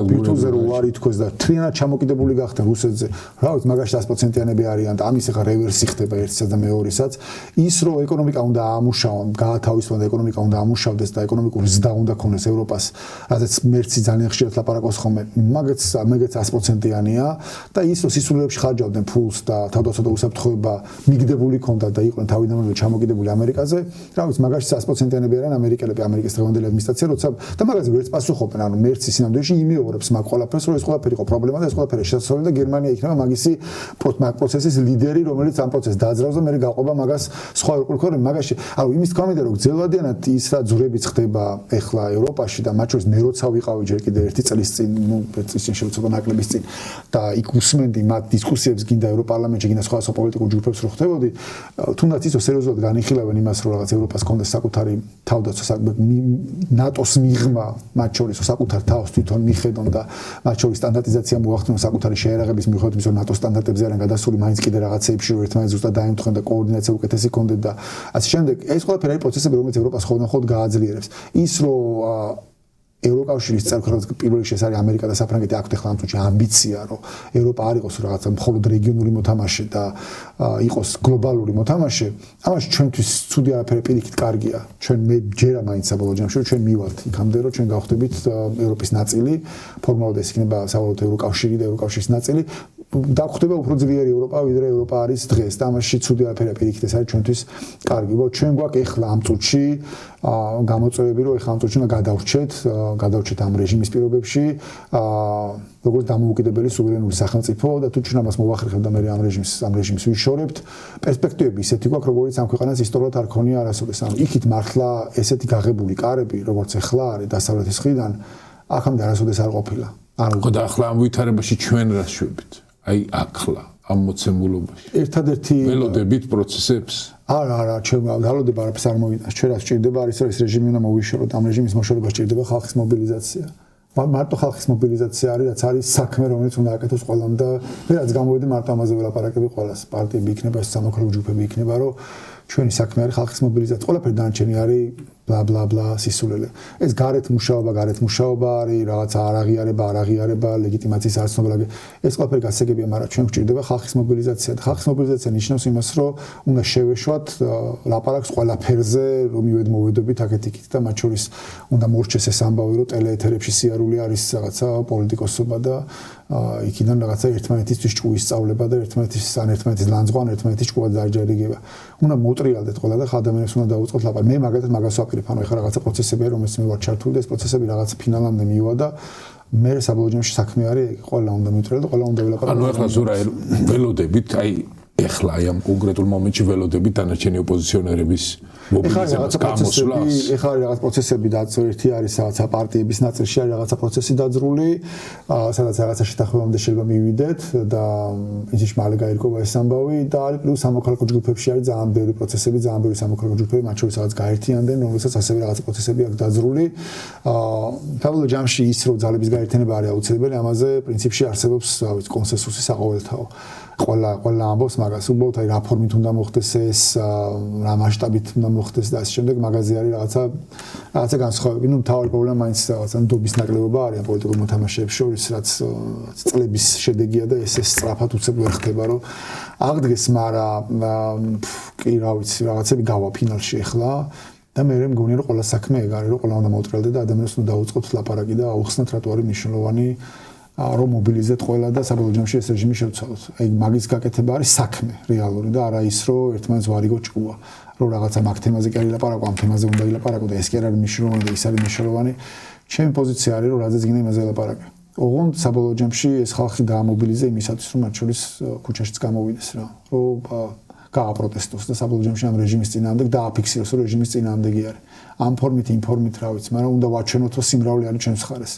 ბირთვზე რო უარი თქვეს და თლიანად ჩამოკიდებული გახდნენ რუსეთზე, რავი მაგაში 100%-იანები არიან და ამის ახლა რევერსი ხდება ერთსაც და მეორესაც ის რომ ეკონომიკა უნდა აამუშავონ, გაათავისუფლონ და ეკონომიკა უნდა ამუშავდეს და ეკონომიკური ზრდა უნდა ქონდეს ევროპას, რადგან მერცი ძალიან ხშირად ლაპარაკობს ხოლმე, მაგაც 100%-იანია და ის რომ სისულელებში ხარჯავდნენ ფულს და თავდაცვა და უსაფრთხოება მიგდებული ქონდა და იყვნენ თავიდანვე ჩამოკიდებული ამერიკაზე, რა ვიცი, მაგაში 100%-იანები არიან ამერიკელები, ამერიკის დღევანდელი ადმინისტრაცია, როცა და მაგაზე ვერც პასუხობენ, ანუ მერცი სინამდვილეში იმეორებს მაგ ყველაფერს, რომ ეს ყველაფერი იყო პრობლემა და ეს ყველაფერი შესაძლებელი და გერმანია იქნება მაგისი პროცესის ლიდერი, რომელიც ამ პროცესს დააძრავს და მე გაყვება მაგას სხვა ევროპულ მაგაში, ანუ იმის თქვა მინდა რომ გრძელვადიანად ის რა ძვრებიც ხდება ეხლა ევროპაში და მათ შორის მე როცა ვიყავი ჯერ კიდე ერთი წლის წინ, წლის წინ შეუცვლელობა ნაკლების წინ და იქ უსმენდი მათ დისკუსიებს გინდა ევროპარლამენტში, გინდა სხვა პოლიტიკურ ჯგუფებს რო ხდებოდი, თუნდაც ისო სერიოზულად განიხილავენ იმას, რომ რაღაც ევროპას კონდეს საკუთარი თავდაცვა, ნატოს მიღმა, მათ შორის საკუთარ თავს თვითონ მიხედონ და მათ შორის სტანდარტიზაცია მოახდინონ საკუთარი შეერაღების მიუხედავად იმისა, რომ ნატოს სტანდარტებზე არიან გადასული, მაინც კიდე რაღაცეებში რომ ერთმანეთს ზუსტად დაემთხნენ და კოორდინაცია უკეთესი კონდეთ და ასე შემდეგ. ეს ყველაფერი არის პროცესები, რომელიც ევროპას ხოლმე გააძლიერებს. ის რომ ევროკავშირის წევრებს პირველ რიგში ეს არის ამერიკა და საფრანგეთი აქვთ ახლა ამ წუთში ამბიცია რომ ევროპა არ იყოს რაღაცა მხოლოდ რეგიონული მოთამაშე და იყოს გლობალური მოთამაშე, ამაში ჩვენთვის ცუდი არაფერი პირიქით კარგია. ჩვენ მე ჯერა მაინც საბოლოო ჯამში რომ ჩვენ მივალთ იქამდე რომ ჩვენ გავხდებით ევროპის ნაწილი, ფორმალურად ეს იქნება საბოლოოდ ევროკავშირი და ევროკავშირის ნაწილი. დაგხვდება უფრო ძლიერი ევროპა, ვიდრე ევროპა არის დღეს და ამაში ცუდი არაფერი პირიქით ეს არის ჩვენთვის კარგი. ჩვენ გვაქვს ახლა ამ წუთში გამოწვევები, რომ ახლა ამ წუთში უნდა გადავრჩეთ ამ რეჟიმის პირობებში, როგორც დამოუკიდებელი სუვერენული სახელმწიფო და თუ ჩვენ ამას მოვახერხებთ და მე ამ რეჟიმს ვიშორებთ, პერსპექტივები ისეთი გვაქვს, როგორც ამ ქვეყანას ისტორიულად არ ქონია არასოდეს. ანუ იქით მართლა ესეთი გაღებული კარები, როგორც ახლა არის დასავლეთის მხრიდან, აქამდე არასოდეს არ ყოფილა. ხო და ახლა ამ ვითარებაში ჩვენ რა შვებით? აი ახლა ამ მოცემულობაში ერთადერთი ველოდებით პროცესებს არა ჩვენ ველოდება არაფერს არ მოვიდა ჩვენ რაც სჭირდება არის რომ ეს რეჟიმი უნდა მოვიშოროთ ამ რეჟიმის მოშორება სჭირდება ხალხის მობილიზაცია მარტო ხალხის მობილიზაცია არის რაც არის საქმე რომელიც უნდა აკეთოს ყველამ და მე რაც გამოვედი მარტო ამაზე ველაპარაკები ყველას პარტიები იქნება სამოქალაქო ჯგუფები იქნება რომ ჩვენი საქმე არის ხალხის მობილიზაცია ყველაფერი დანარჩენი არის bla bla bla სისულელე. ეს გარეთ მუშაობა არის, რაღაცა არაღიარება, ლეგიტიმაციის არცნობა. ეს ყველაფერი გასაგებია, მაგრამ ჩვენ გვჭირდება ხალხის მობილიზაცია. ხალხის მობილიზაცია ნიშნავს იმას, რომ უნდა შევეშვათ ლაპარაკს ყველაფერზე, რომ მოვედობით აქეთ-იქით და მათ შორის უნდა მორჩეს ეს ამბავი, რომ ტელეეთერებში სიარული არის რაღაცა პოლიტიკოსობა და იქიდან რაღაცა ერთმანეთისთვის ჭკუის სწავლება და ერთმანეთის ლანძღვა, ერთმანეთის ჭკუად დაჯერიგება. უნდა მოტრიალდეთ ყველა და ადამიანებს უნდა დაუწყოთ ლაპარაკი. მე მაგათაც მაგას ვაპირებ, ანუ ეხლა რაღაცა პროცესებია, რომელიც მე ვარ ჩართული და ეს პროცესები რაღაც ფინალამდე მივა და მე საბოლოო ჯამში საქმე არის, ყველა უნდა მიუტრიალდეთ და ყველა უნდა ველაპარაკოთ. ანუ ეხლა ზურა ველოდებით, აი ეხლა აი ამ კონკრეტულ მომენტში ველოდებით დანარჩენი ოპოზიციონერების მობილიზებას გამოსვლას. ეხლა რაღაც პროცესები დაწყო, ერთი არის რაღაცა პარტიების ნაწილში არის რაღაცა პროცესი დაძრული, სადაც რაღაცა შეთანხმებამდე შეიძლება მივიდეთ და ისიც მალე გაირკვევა ეს ამბავი და არის პლუს სამოქალაქო ჯგუფებში არის ძალიან ბევრი პროცესები, ძალიან ბევრი სამოქალაქო ჯგუფები, მათ შორის რაღაც გაერთიანდნენ, რომელსაც ასევე რაღაცა პროცესები აქვს დაძრული. საბოლოო ჯამში ის რომ ძალების გაერთიანება არის აუცილებელი, ამაზე პრინციპში არსებობს კონსენსუსი საყოველთაო. ყველა ამბობს მაგას, უბრალოდ აი რა ფორმით უნდა მოხდეს ეს, რა მასშტაბით უნდა მოხდეს და ასე შემდეგ, მაგაზე არის რაღაცა განსხვავებები. ნუ მთავარი პრობლემა მაინც რაღაცა ნდობის ნაკლებობა არის პოლიტიკურ მოთამაშეებს შორის, რაც წლების შედეგია და ეს სწრაფად უცებ ვერ ხდება, რომ აღდგეს, მაგრამ კი რა ვიცი, რაღაცები გავა ფინალში ახლა. და მე მგონია რომ ყველა საქმე ეგ არის, რომ ყველა უნდა მოუტრიალდეთ და ადამიანებს უნდა დაუწყოთ ლაპარაკი და აუხსნათ რატო არის მნიშვნელოვანი რომ მობილიზეთ ყველა და საბოლოო ჯამში ეს რეჟიმი შევცვალოთ. აი მაგის გაკეთება არის საქმე რეალური და არა ის რომ ერთმანეთს ვარიგო ჭკუა. რომ რაღაცა მაგ თემაზე კი ლაპარაკო, ამ თემაზე უნდა ლაპარაკო და ეს კი არის მნიშვნელოვანი და ის არის მნიშვნელოვანი. ჩემი პოზიცია არის რომ რადგან გინდა იმაზე ლაპარაკე. ოღონდ საბოლოო ჯამში ეს ხალხი დაამობილიზა იმისათვის, რომ მათ შორის ქუჩაშიც გამოვიდეს რა, რომ გააპროტესტოს და საბოლოო ჯამში ამ რეჟიმის წინააღმდეგ დააფიქსიროს, რომ რეჟიმის წინააღმდეგი არის. ამ ფორმით, იმ ფორმით რა ვიცი, მაგრამ უნდა ვაჩვენოთ, რომ სიმრავლე არის ჩვენს მხარეს.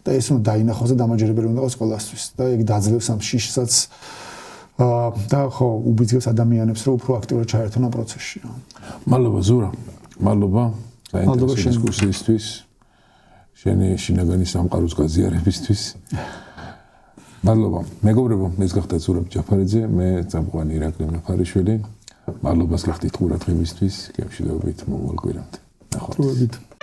და ეს უნდა დაინახოს და დამაჯერებელი უნდა იყოს ყველასთვის. და ეგ დაძლევს ამ შიშსაც და ხო უბიძგებს ადამიანებს, რომ უფრო აქტიურად ჩაერთონ ამ პროცესში. მადლობა ზურა. მადლობა. საინტერესო დისკუსიისთვის. შენი შინაგანი სამყაროს გაზიარებისთვის. მადლობა. მეგობრებო, ეს გახდა ზურაბ ჯაფარიძე, მე წამყვანი ირაკლი მეფარიშვილი. მადლობას გახდით ყურადღებისთვის, გემშვიდობით მომავალ კვირამდე. ნახვამდის.